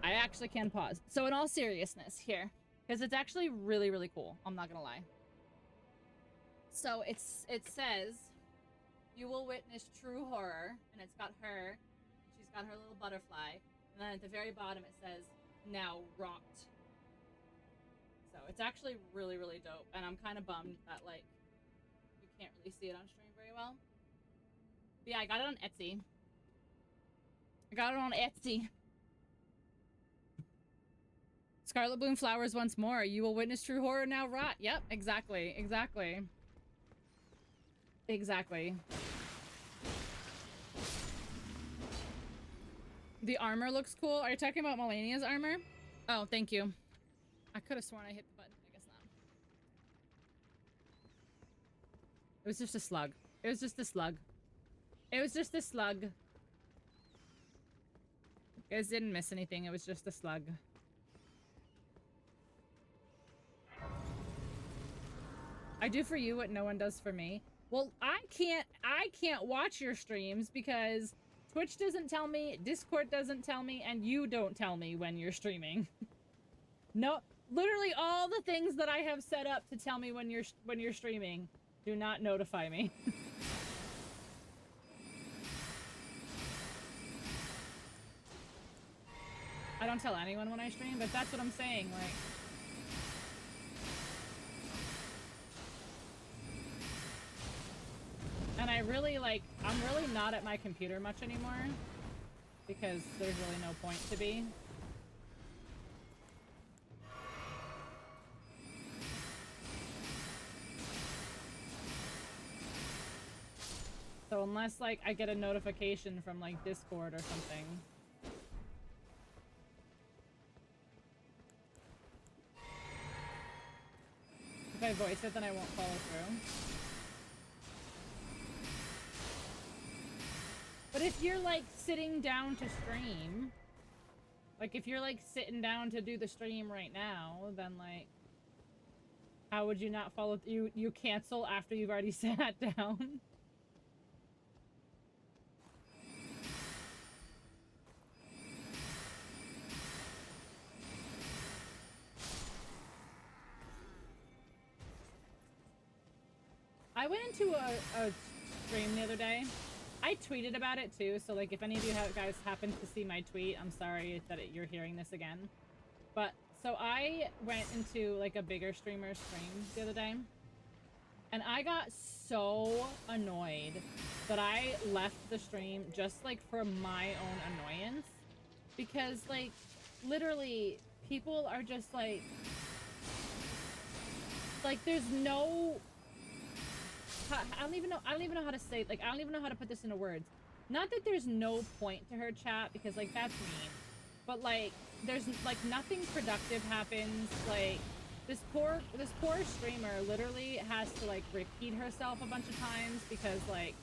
I actually can pause. So in all seriousness here, because it's actually really, really cool. I'm not gonna lie. So it says, you will witness true horror, and it's got her. She's got her little butterfly, and then at the very bottom it says, now rot. So it's actually really, really dope, and I'm kind of bummed that like you can't really see it on stream very well. But yeah, I got it on Etsy. Scarlet Bloom flowers once more. You will witness true horror, now rot. Yep, exactly. The armor looks cool. Are you talking about Melania's armor? Oh, thank you. I could have sworn I hit the button. I guess not. It was just a slug. It was just a slug. You guys didn't miss anything. It was just a slug. I do for you what no one does for me. Well, I can't watch your streams because Twitch doesn't tell me, Discord doesn't tell me, and you don't tell me when you're streaming. No, literally all the things that I have set up to tell me when you're streaming do not notify me. I don't tell anyone when I stream, but that's what I'm saying, like. And I'm really not at my computer much anymore because there's really no point to be. So unless like I get a notification from like Discord or something. If I voice it, then I won't follow through. But if you're like sitting down to stream, like if you're like sitting down to do the stream right now, then like how would you not follow you cancel after you've already sat down? I went into a stream the other day. I tweeted about it too, so like if any of you guys happen to see my tweet, I'm sorry that you're hearing this again. But so I went into like a bigger streamer's stream the other day, and I got so annoyed that I left the stream just like for my own annoyance, because like literally people are just like there's no. I don't even know how to say, like, I don't even know how to put this into words. Not that there's no point to her chat, because, like, that's mean. But, like, there's, like, nothing productive happens. Like, this poor streamer literally has to, like, repeat herself a bunch of times because, like,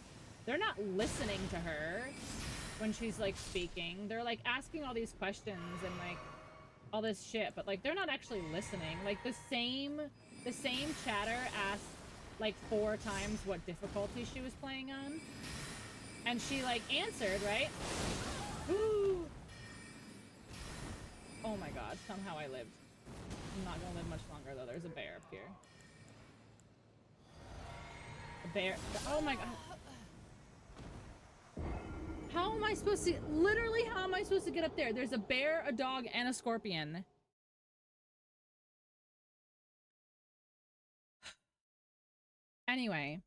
they're not listening to her when she's, like, speaking. They're, like, asking all these questions and, like, all this shit, but, like, they're not actually listening. Like, the same chatter asked like 4 times what difficulty she was playing on, and she like answered, right? Ooh. Oh my god, somehow I lived. I'm not gonna live much longer though. There's a bear up here. A bear. Oh my god. How am I supposed to, literally how am I supposed to get up there? There's a bear, a dog, and a scorpion. Anyway,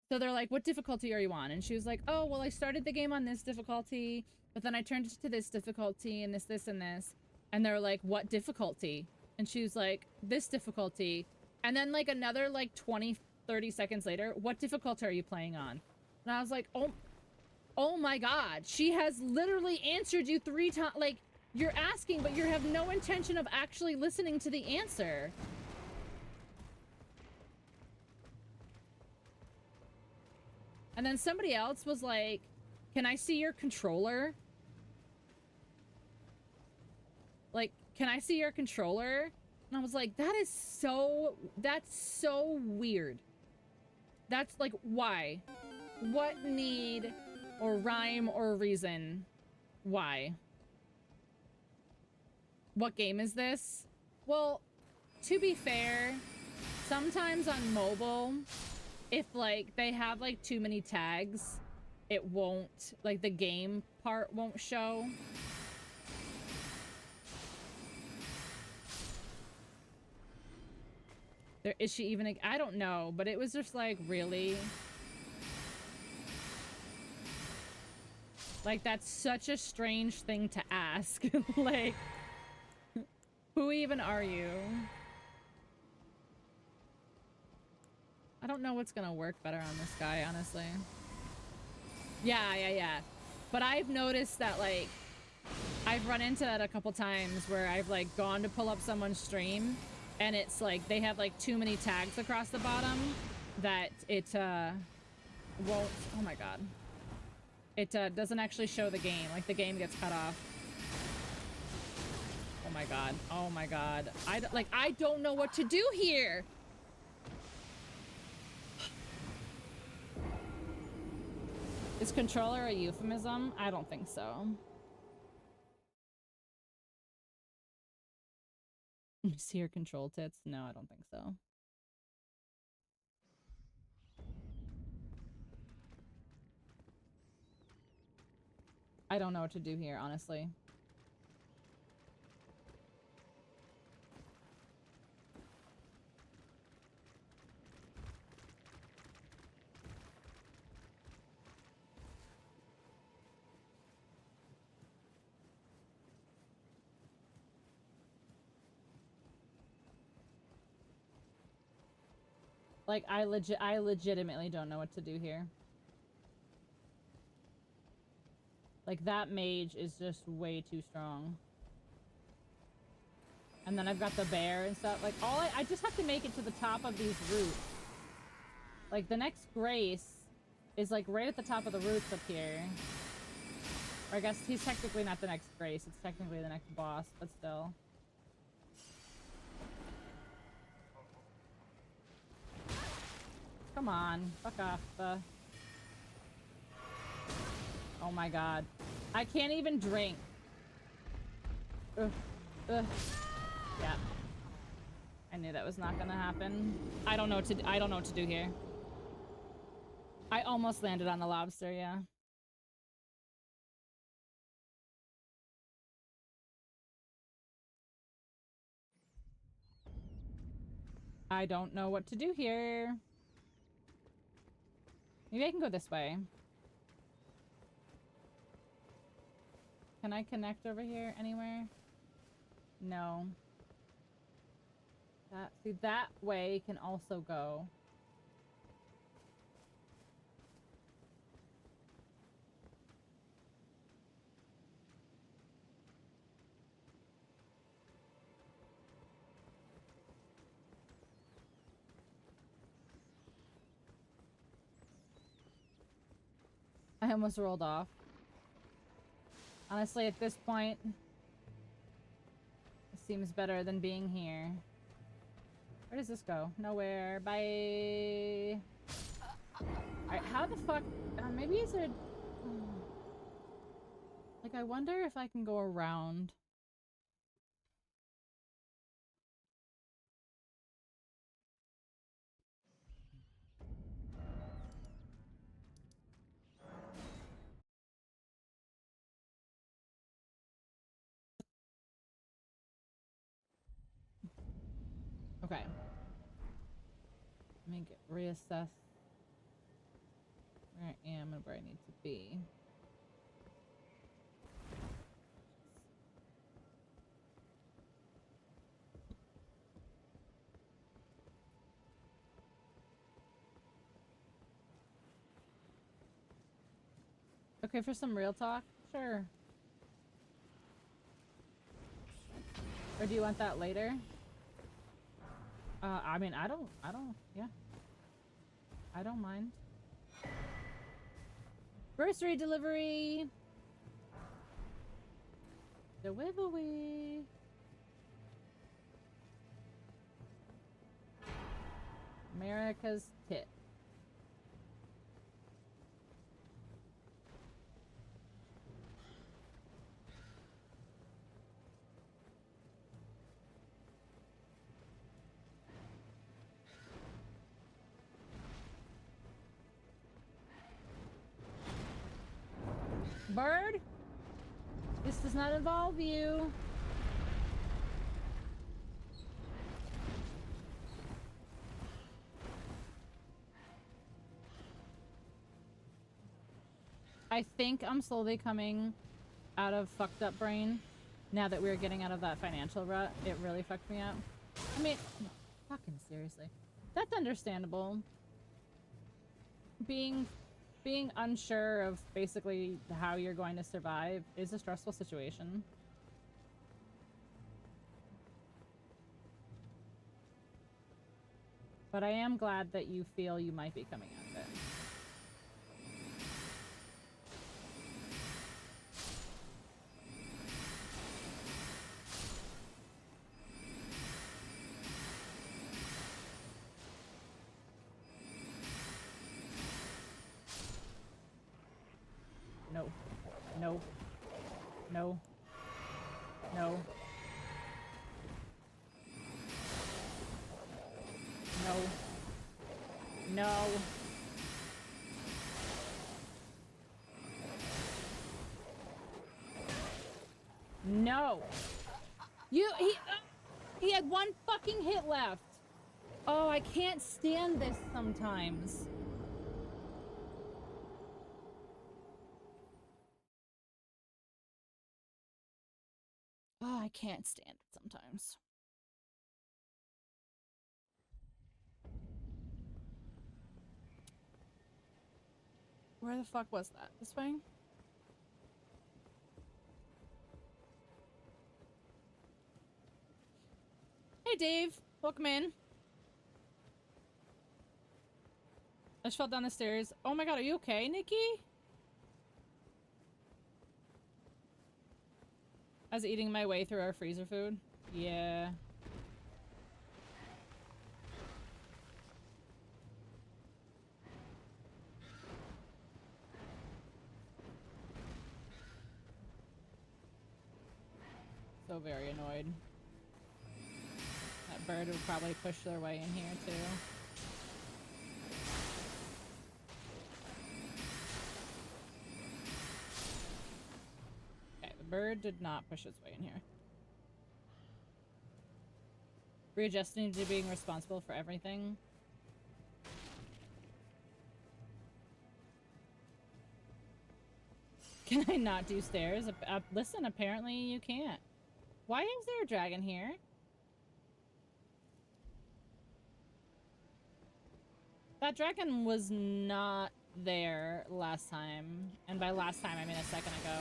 so they're like, what difficulty are you on? And she was like, oh, well, I started the game on this difficulty, but then I turned it to this difficulty and this, and this. And they're like, what difficulty? And she was like, this difficulty. And then like another like 20-30 seconds later, what difficulty are you playing on? And I was like, oh my god, she has literally answered you 3 times. Like, you're asking, but you have no intention of actually listening to the answer. And then somebody else was like, can I see your controller? Like, can I see your controller? And I was like, that's so weird. That's like, why? What need or rhyme or reason? Why? What game is this? Well, to be fair, sometimes on mobile, if like they have like too many tags, it won't, like the game part won't show. Is she even, I don't know, but it was just like, really? Like, that's such a strange thing to ask. Like, who even are you? I don't know what's gonna work better on this guy, honestly. Yeah. But I've noticed that, like, I've run into that a couple times where I've, like, gone to pull up someone's stream, and it's, like, they have, like, too many tags across the bottom that it, won't... Oh, my God. It, doesn't actually show the game. Like, the game gets cut off. Oh, my God. Oh, my God. I don't know what to do here! Is controller a euphemism? I don't think so. See her control tits? No, I don't think so. I don't know what to do here, honestly. Like, I legitimately don't know what to do here. Like, that mage is just way too strong. And then I've got the bear and stuff. Like, I just have to make it to the top of these roots. Like, the next grace is, like, right at the top of the roots up here. Or I guess he's technically not the next grace. It's technically the next boss, but still. Come on. Fuck off. Oh my God. I can't even drink. Ugh. Yeah. I knew that was not gonna happen. I don't know what to do here. I almost landed on the lobster, yeah. I don't know what to do here. Maybe I can go this way. Can I connect over here anywhere? No. See, that way can also go. I almost rolled off. Honestly, at this point, it seems better than being here. Where does this go? Nowhere. Bye. Alright, how the fuck... maybe is there... Like, I wonder if I can go around. Okay. Let me reassess where I am and where I need to be. Okay, for some real talk? Sure. Or do you want that later? I mean, I don't, yeah. I don't mind. Grocery delivery! Delivery! America's tit. Bird? This does not involve you. I think I'm slowly coming out of fucked up brain now that we're getting out of that financial rut. It really fucked me up. I mean, fucking seriously. That's understandable. Being unsure of basically how you're going to survive is a stressful situation. But I am glad that you feel you might be coming out of it. No. No. No. No. No. No. No. He had one fucking hit left. Oh, I can't stand this sometimes. Oh, I can't stand it sometimes. Where the fuck was that? This way? Hey, Dave. Welcome in. I just fell down the stairs. Oh my god, are you okay, Nikki? I was eating my way through our freezer food. Yeah. So very annoyed. That bird would probably push their way in here too. Okay, the bird did not push its way in here. Readjusting to being responsible for everything. Can I not do stairs? Listen, apparently you can't. Why is there a dragon here? That dragon was not there last time. And by last time, I mean a second ago.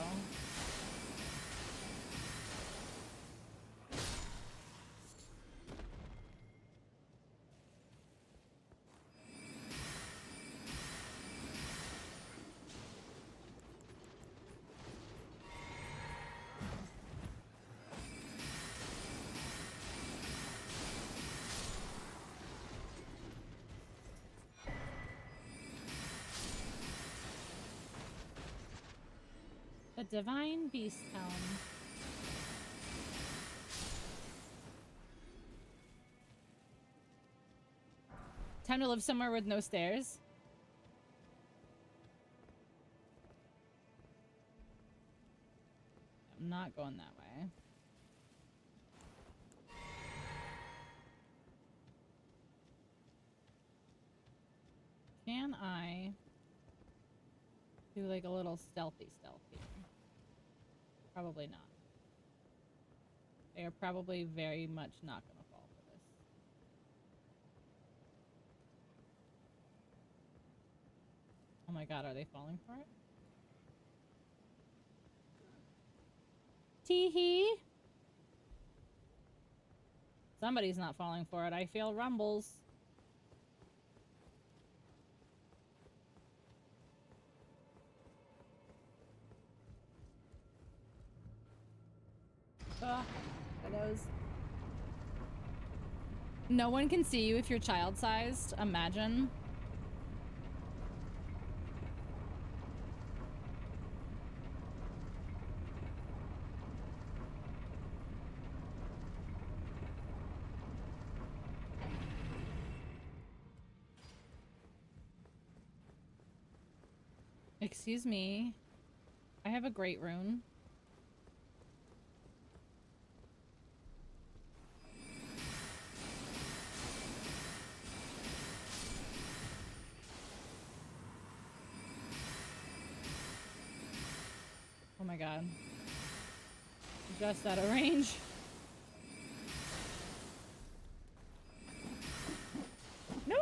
The Divine Beast Helm. Time to live somewhere with no stairs. I'm not going that way. Can I do like a little stealthy here? Probably not. They are probably very much not going to fall for this. Oh my god, are they falling for it? Tee-hee! Somebody's not falling for it. I feel rumbles. Those. No one can see you if you're child-sized. Imagine. Excuse me. I have a great rune. Oh my god. Just out of range. No!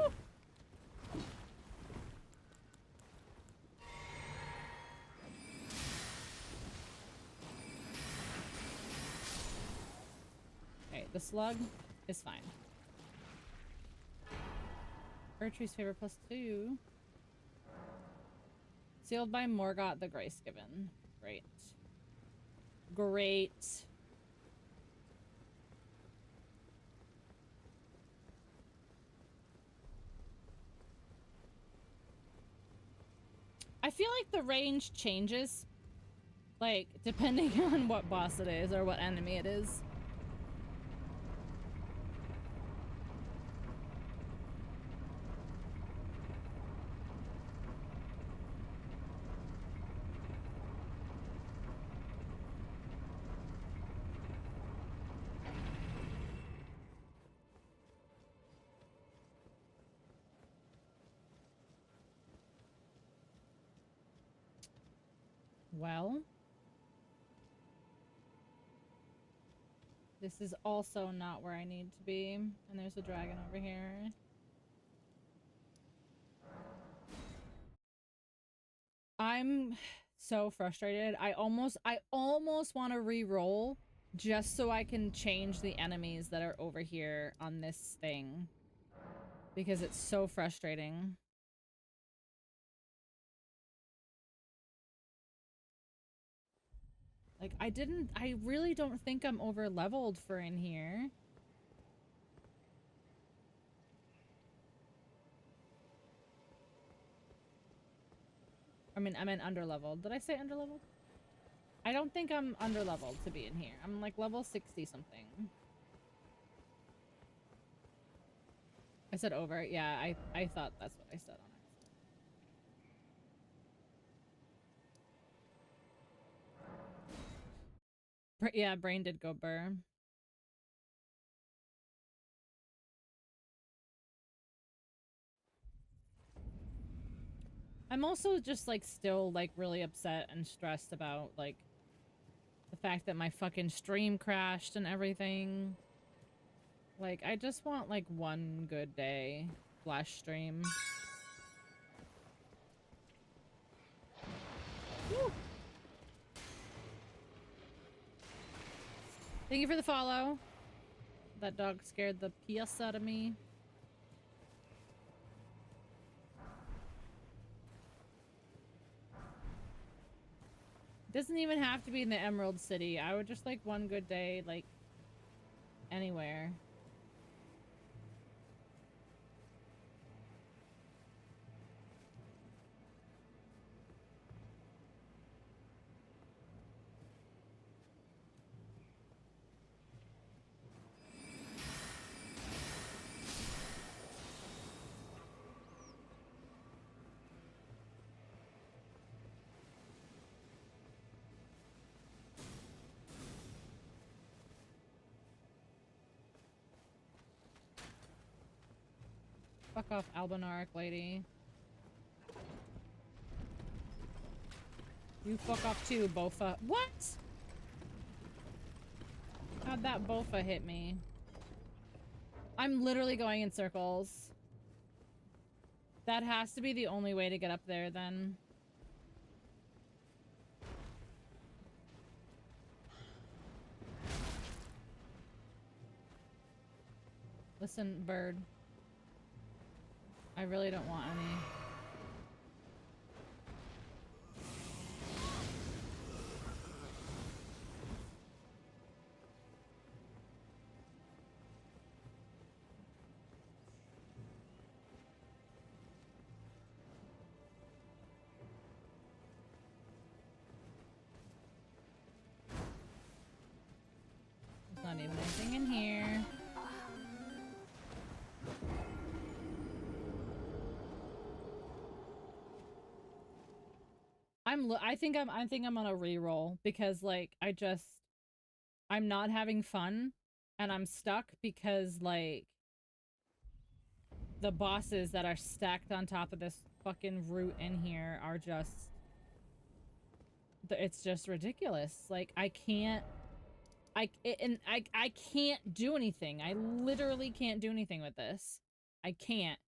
Okay, the slug is fine. Ertrue's favor +2. Sealed by Morgott the Gracegiven. Great. Great. I feel like the range changes, like, depending on what boss it is or what enemy it is. Well, this is also not where I need to be. And there's a dragon over here. I'm so frustrated. I almost want to re-roll just so I can change the enemies that are over here on this thing. Because it's so frustrating. Like, I really don't think I'm over leveled for in here. I mean, I meant under leveled. Did I say under leveled? I don't think I'm under leveled to be in here. I'm like level 60 something. I said over. Yeah, I thought that's what I said on it. Yeah, brain did go burr. I'm also just like still like really upset and stressed about like the fact that my fucking stream crashed and everything. Like, I just want like one good day flash stream. Woo. Thank you for the follow. That dog scared the piss out of me. Doesn't even have to be in the Emerald City. I would just like one good day, like, anywhere. Fuck off, Albinaric lady. You fuck off too, Bofa. What? How'd that Bofa hit me? I'm literally going in circles. That has to be the only way to get up there, then. Listen, bird. I really don't want any. There's not even anything in here. I think I'm on a reroll because like I'm not having fun and I'm stuck because like the bosses that are stacked on top of this fucking root in here are just it's just ridiculous. Like I can't I can't do anything. I literally can't do anything with this. I can't.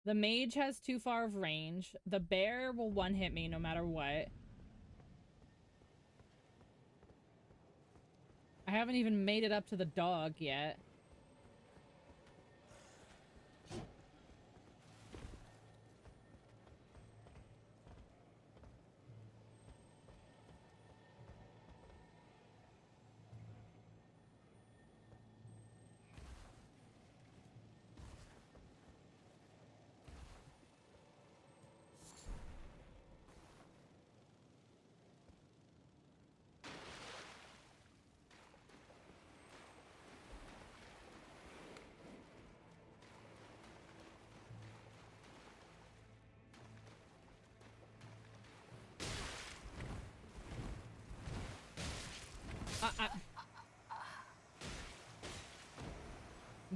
The mage has too far of range. The bear will one-hit me no matter what. I haven't even made it up to the dog yet.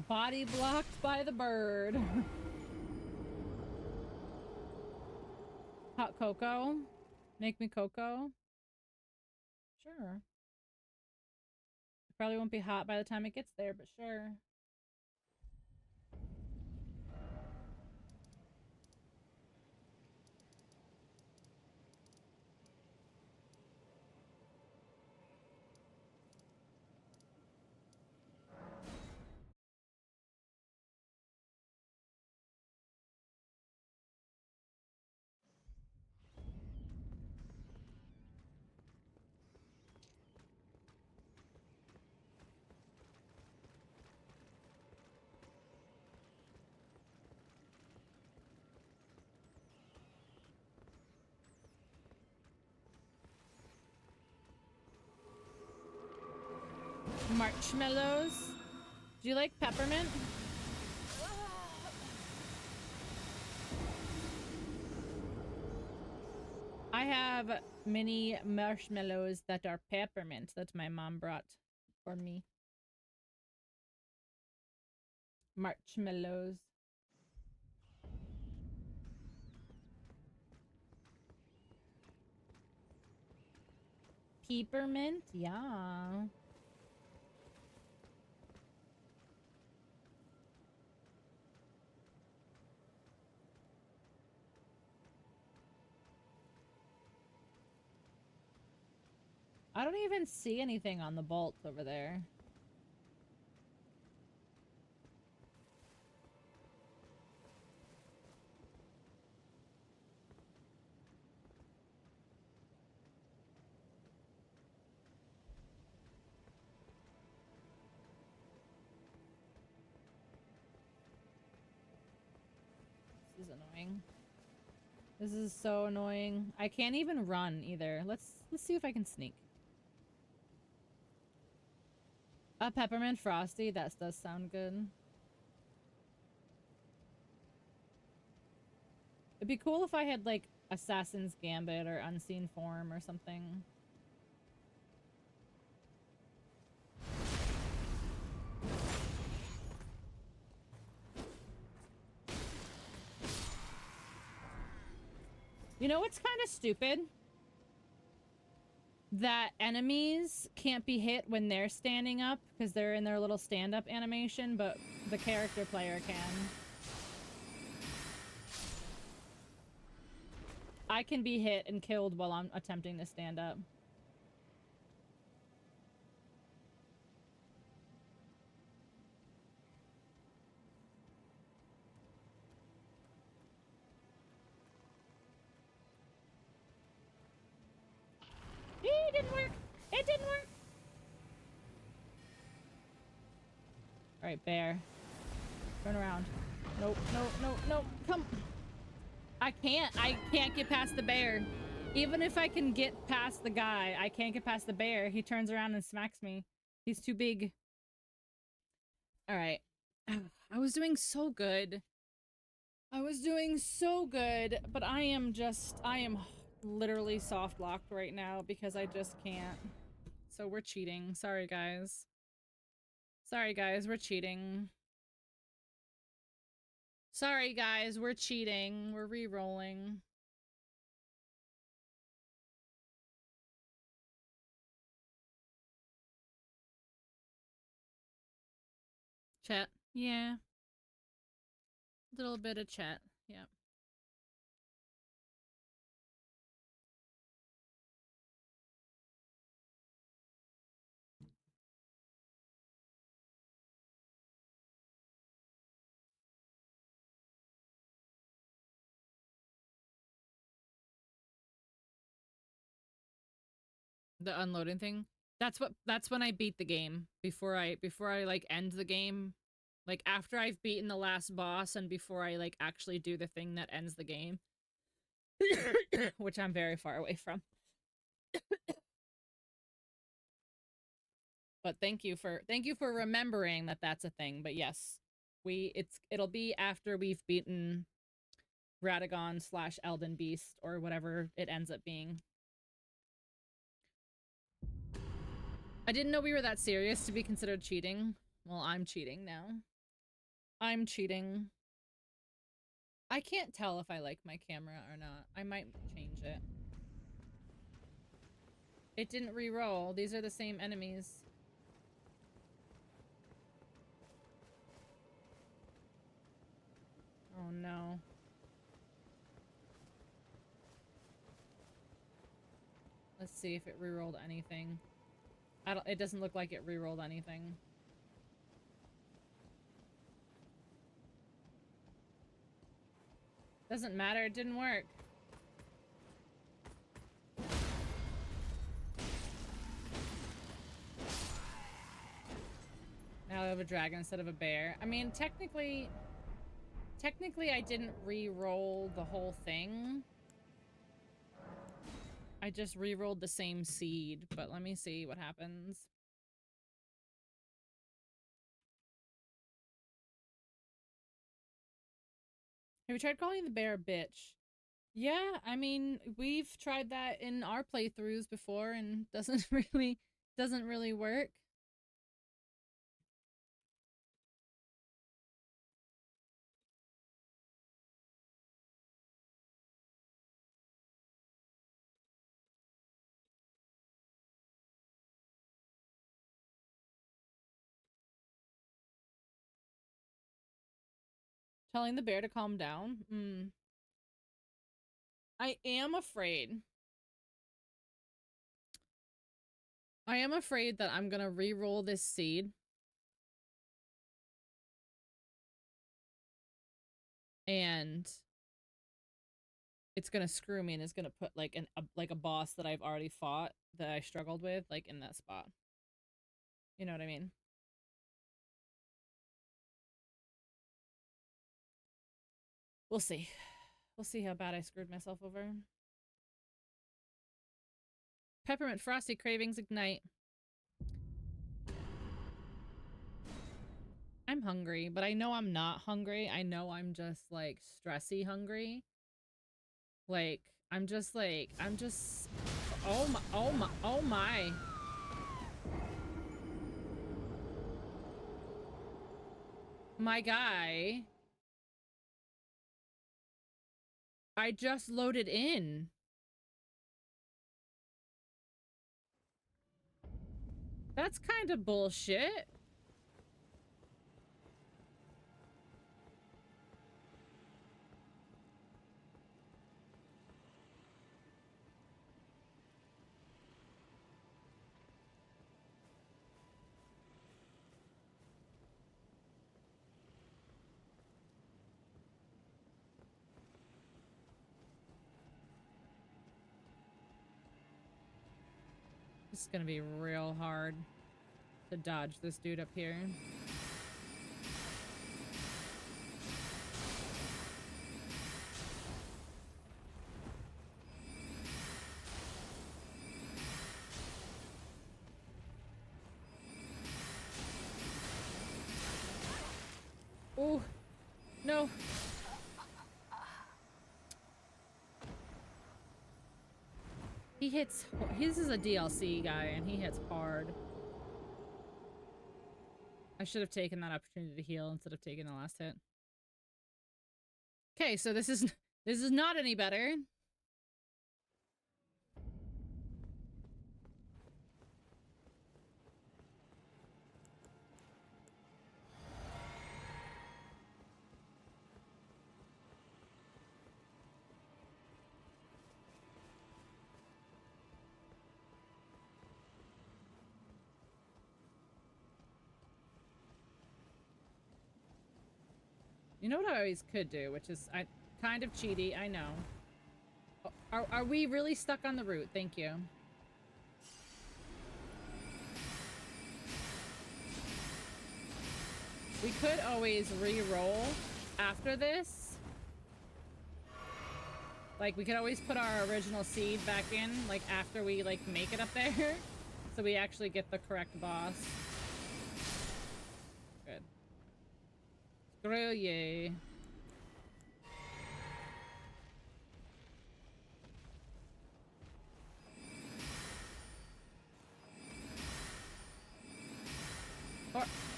Body blocked by the bird. Hot cocoa? Make me cocoa? Sure. It probably won't be hot by the time it gets there, but sure. Marshmallows? Do you like peppermint? I have mini marshmallows that are peppermint that my mom brought for me. Marshmallows. Peppermint? Yeah. I don't even see anything on the bolts over there. This is annoying. This is so annoying. I can't even run either. Let's see if I can sneak. A peppermint frosty, that does sound good. It'd be cool if I had like Assassin's Gambit or Unseen Form or something. You know what's kind of stupid? That enemies can't be hit when they're standing up because they're in their little stand-up animation, but the character player can. I can be hit and killed while I'm attempting to stand up. It didn't work! It didn't work! Alright, bear. Turn around. Nope, no, come! I can't get past the bear. Even if I can get past the guy, I can't get past the bear. He turns around and smacks me. He's too big. Alright. I was doing so good. I was doing so good, but I am literally soft locked right now because I just can't. So we're cheating. Sorry, guys. Sorry, guys, we're cheating. Sorry, guys, we're cheating. We're re-rolling. Chat. Yeah. Little bit of chat. Yeah. The unloading thing. That's when I beat the game. Before I like end the game. Like after I've beaten the last boss and before I like actually do the thing that ends the game. Which I'm very far away from. But thank you for remembering that that's a thing. But yes, it'll be after we've beaten Radagon / Elden Beast or whatever it ends up being. I didn't know we were that serious to be considered cheating. Well, I'm cheating now. I'm cheating. I can't tell if I like my camera or not. I might change it. It didn't re-roll. These are the same enemies. Oh no. Let's see if it re-rolled anything. It doesn't look like it re-rolled anything. Doesn't matter, it didn't work. Now I have a dragon instead of a bear. I mean, technically I didn't re-roll the whole thing. I just re-rolled the same seed, but let me see what happens. Have you tried calling the bear a bitch? Yeah, I mean, we've tried that in our playthroughs before and doesn't really work. Telling the bear to calm down? I am afraid. I am afraid that I'm gonna re-roll this seed. And it's gonna screw me and it's gonna put like a boss that I've already fought that I struggled with like in that spot. You know what I mean? We'll see. We'll see how bad I screwed myself over. Peppermint frosty cravings ignite. I'm hungry, but I know I'm not hungry. I know I'm just like stressy hungry. Like I'm just oh my. My guy. I just loaded in. That's kind of bullshit. This is gonna be real hard to dodge this dude up here. Oh, no. He hits... His is a DLC guy, and he hits hard. I should have taken that opportunity to heal instead of taking the last hit. Okay, so this is not any better. You know what I always could do, which is kind of cheaty, I know. Are we really stuck on the route? Thank you. We could always re-roll after this. Like, we could always put our original seed back in, like, after we, like, make it up there. So we actually get the correct boss. Good. Screw you.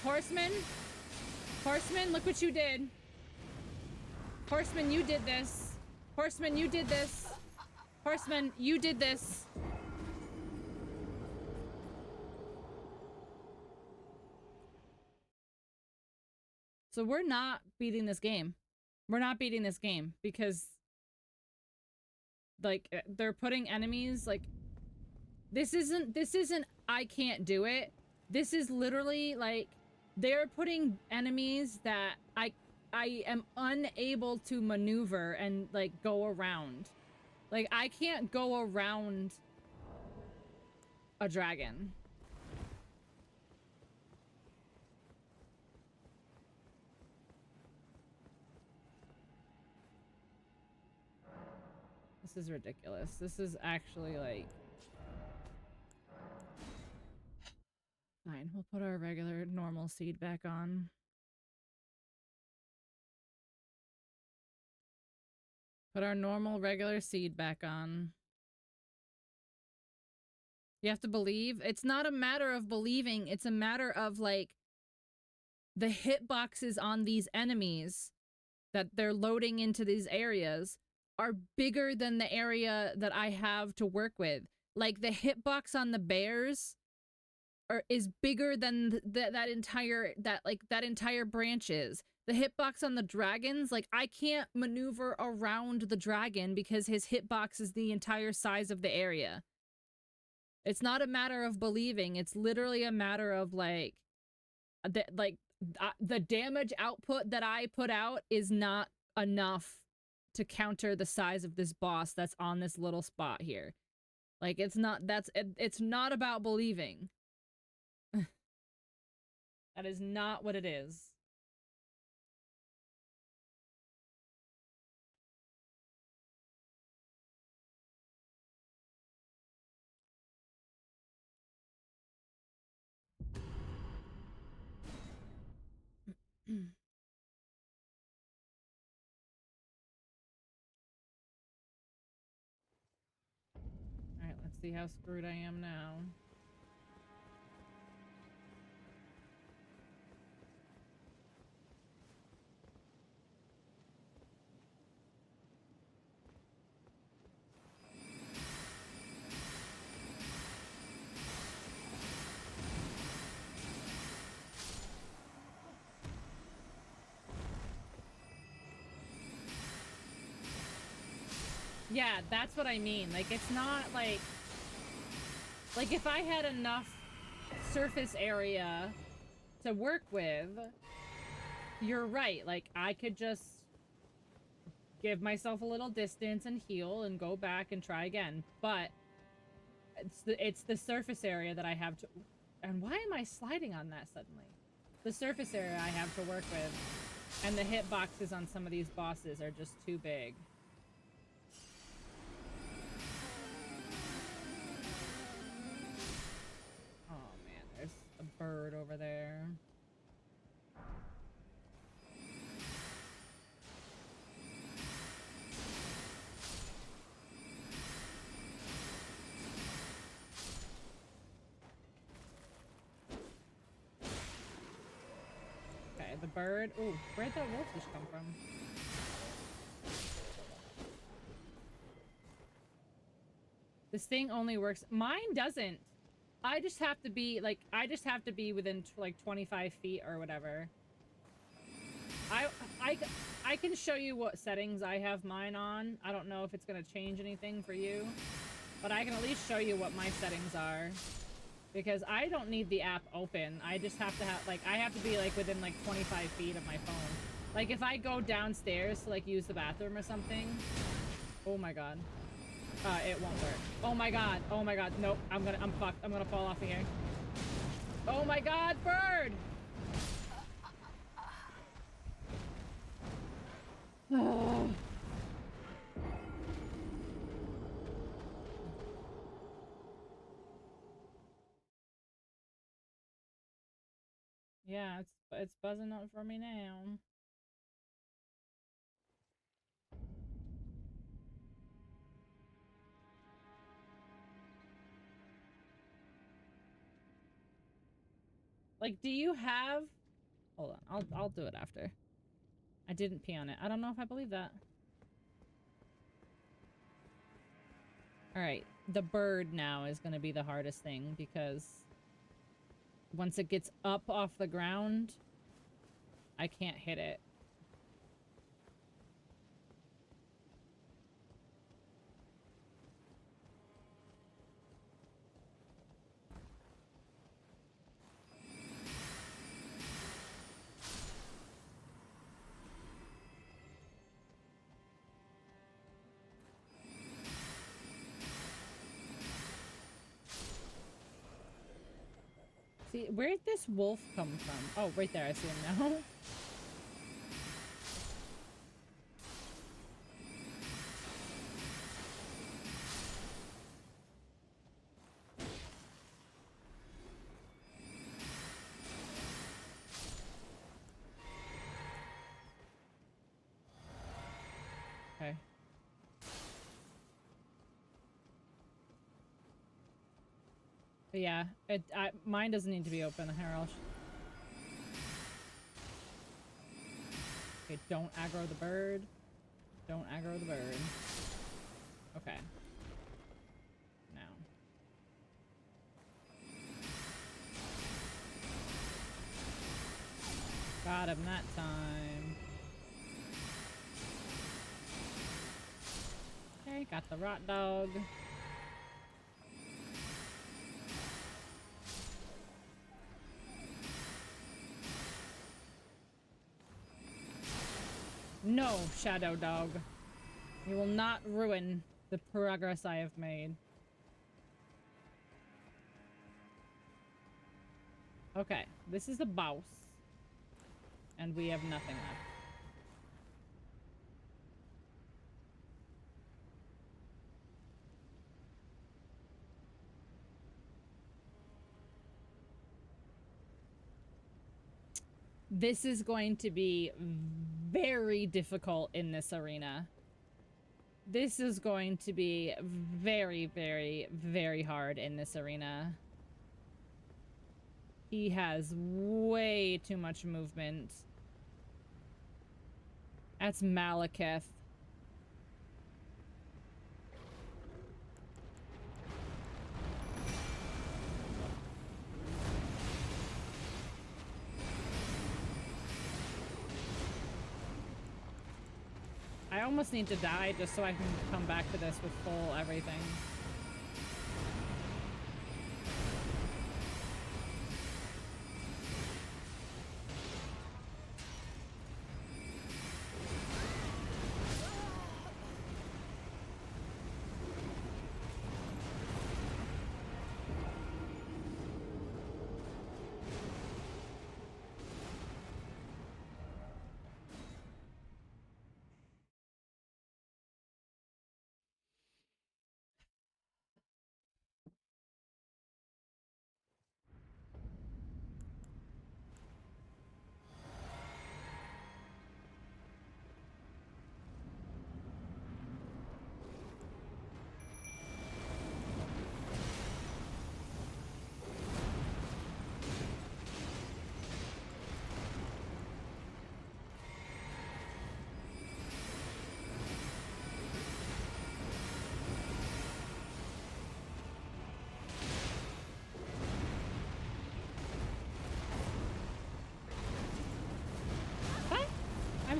Horseman? Horseman, look what you did. Horseman, you did this. Horseman, you did this. Horseman, you did this. So we're not beating this game. We're not beating this game because, like, they're putting enemies, like, this isn't I can't do it. This is literally, like, they're putting enemies that I am unable to maneuver and, like, go around. Like, I can't go around a dragon. This is ridiculous. This is actually, like... Fine, we'll put our regular, normal seed back on. Put our normal, regular seed back on. You have to believe. It's not a matter of believing. It's a matter of, like, the hitboxes on these enemies that they're loading into these areas are bigger than the area that I have to work with. Like, the hitbox on the bears is bigger than that entire branch is. The hitbox on the dragons, like, I can't maneuver around the dragon because his hitbox is the entire size of the area. It's not a matter of believing. It's literally a matter of, like, the damage output that I put out is not enough to counter the size of this boss that's on this little spot here. Like, it's not about believing. That is not what it is. Alright, let's see how screwed I am now. Yeah, that's what I mean. Like, it's not like if I had enough surface area to work with, you're right. Like, I could just give myself a little distance and heal and go back and try again. But it's the surface area that I have to... And why am I sliding on that suddenly? The surface area I have to work with. And the hitboxes on some of these bosses are just too big. Oh man, there's a bird over there. bird. Ooh, where'd that wolfish come from? This thing only works. Mine doesn't. I just have to be like, within like 25 feet or whatever. I can show you what settings I have mine on. I don't know if it's gonna change anything for you, but I can at least show you what my settings are. Because I don't need the app open. I just have to have, like, I have to be, like, within, like, 25 feet of my phone. Like, if I go downstairs to, like, use the bathroom or something. Oh my god. It won't work. Oh my god. Oh my god. Nope. I'm fucked. I'm gonna fall off of here. Oh my god, bird! Yeah, it's buzzing up for me now. Like, do you have... Hold on, I'll do it after. I didn't pee on it. I don't know if I believe that. Alright, the bird now is gonna be the hardest thing, because once it gets up off the ground, I can't hit it. See, where'd this wolf come from? Oh, right there, I see him now. Okay. But yeah, mine doesn't need to be open. Here, okay, don't aggro the bird. Don't aggro the bird. Okay. Now. Got him that time. Okay, got the rot dog. No, Shadow Dog. You will not ruin the progress I have made. Okay, this is the boss. And we have nothing left. This is going to be very difficult in this arena. This is going to be very, very, very hard in this arena. He has way too much movement. That's Malekith. I almost need to die just so I can come back to this with full everything.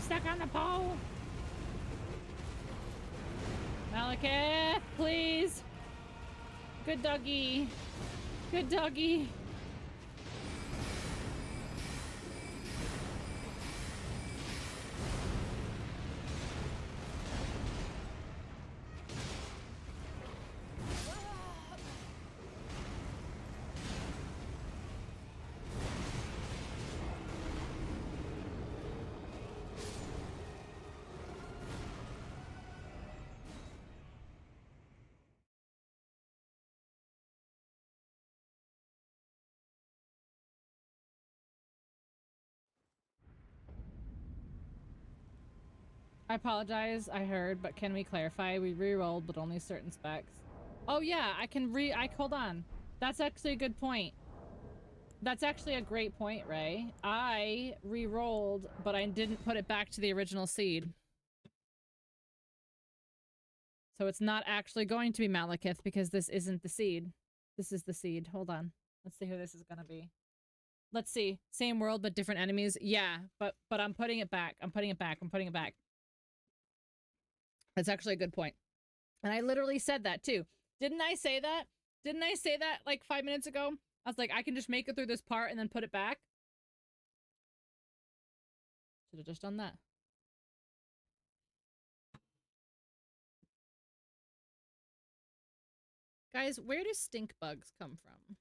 I'm stuck on the pole. Malekith, please. Good doggy. Good doggy. I apologize, I heard, but can we clarify? We re-rolled, but only certain specs. Oh yeah, hold on. That's actually a good point. That's actually a great point, Ray. I re-rolled, but I didn't put it back to the original seed. So it's not actually going to be Malekith because this isn't the seed. This is the seed. Hold on. Let's see who this is gonna be. Let's see. Same world, but different enemies. Yeah, but I'm putting it back. I'm putting it back. I'm putting it back. That's actually a good point. And I literally said that too. Didn't I say that? Didn't I say that like 5 minutes ago? I was like, I can just make it through this part and then put it back. Should have just done that. Guys, where do stink bugs come from?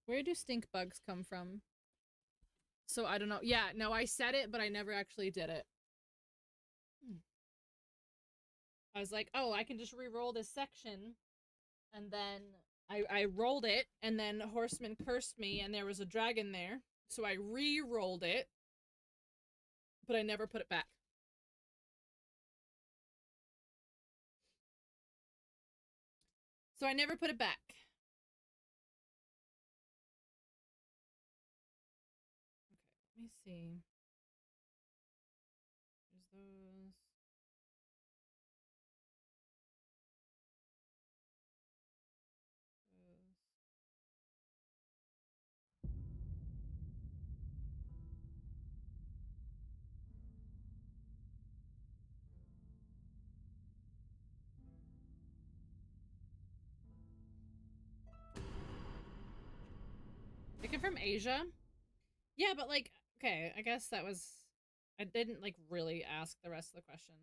Where do stink bugs come from? So I don't know. Yeah, no, I said it, but I never actually did it. I was like, oh, I can just re-roll this section. And then I rolled it, and then Horseman cursed me, and there was a dragon there. So I re-rolled it, but I never put it back. So I never put it back. Okay, let me see. There's those. They come from Asia? Yeah, but like, okay, I guess that was... I didn't like really ask the rest of the question.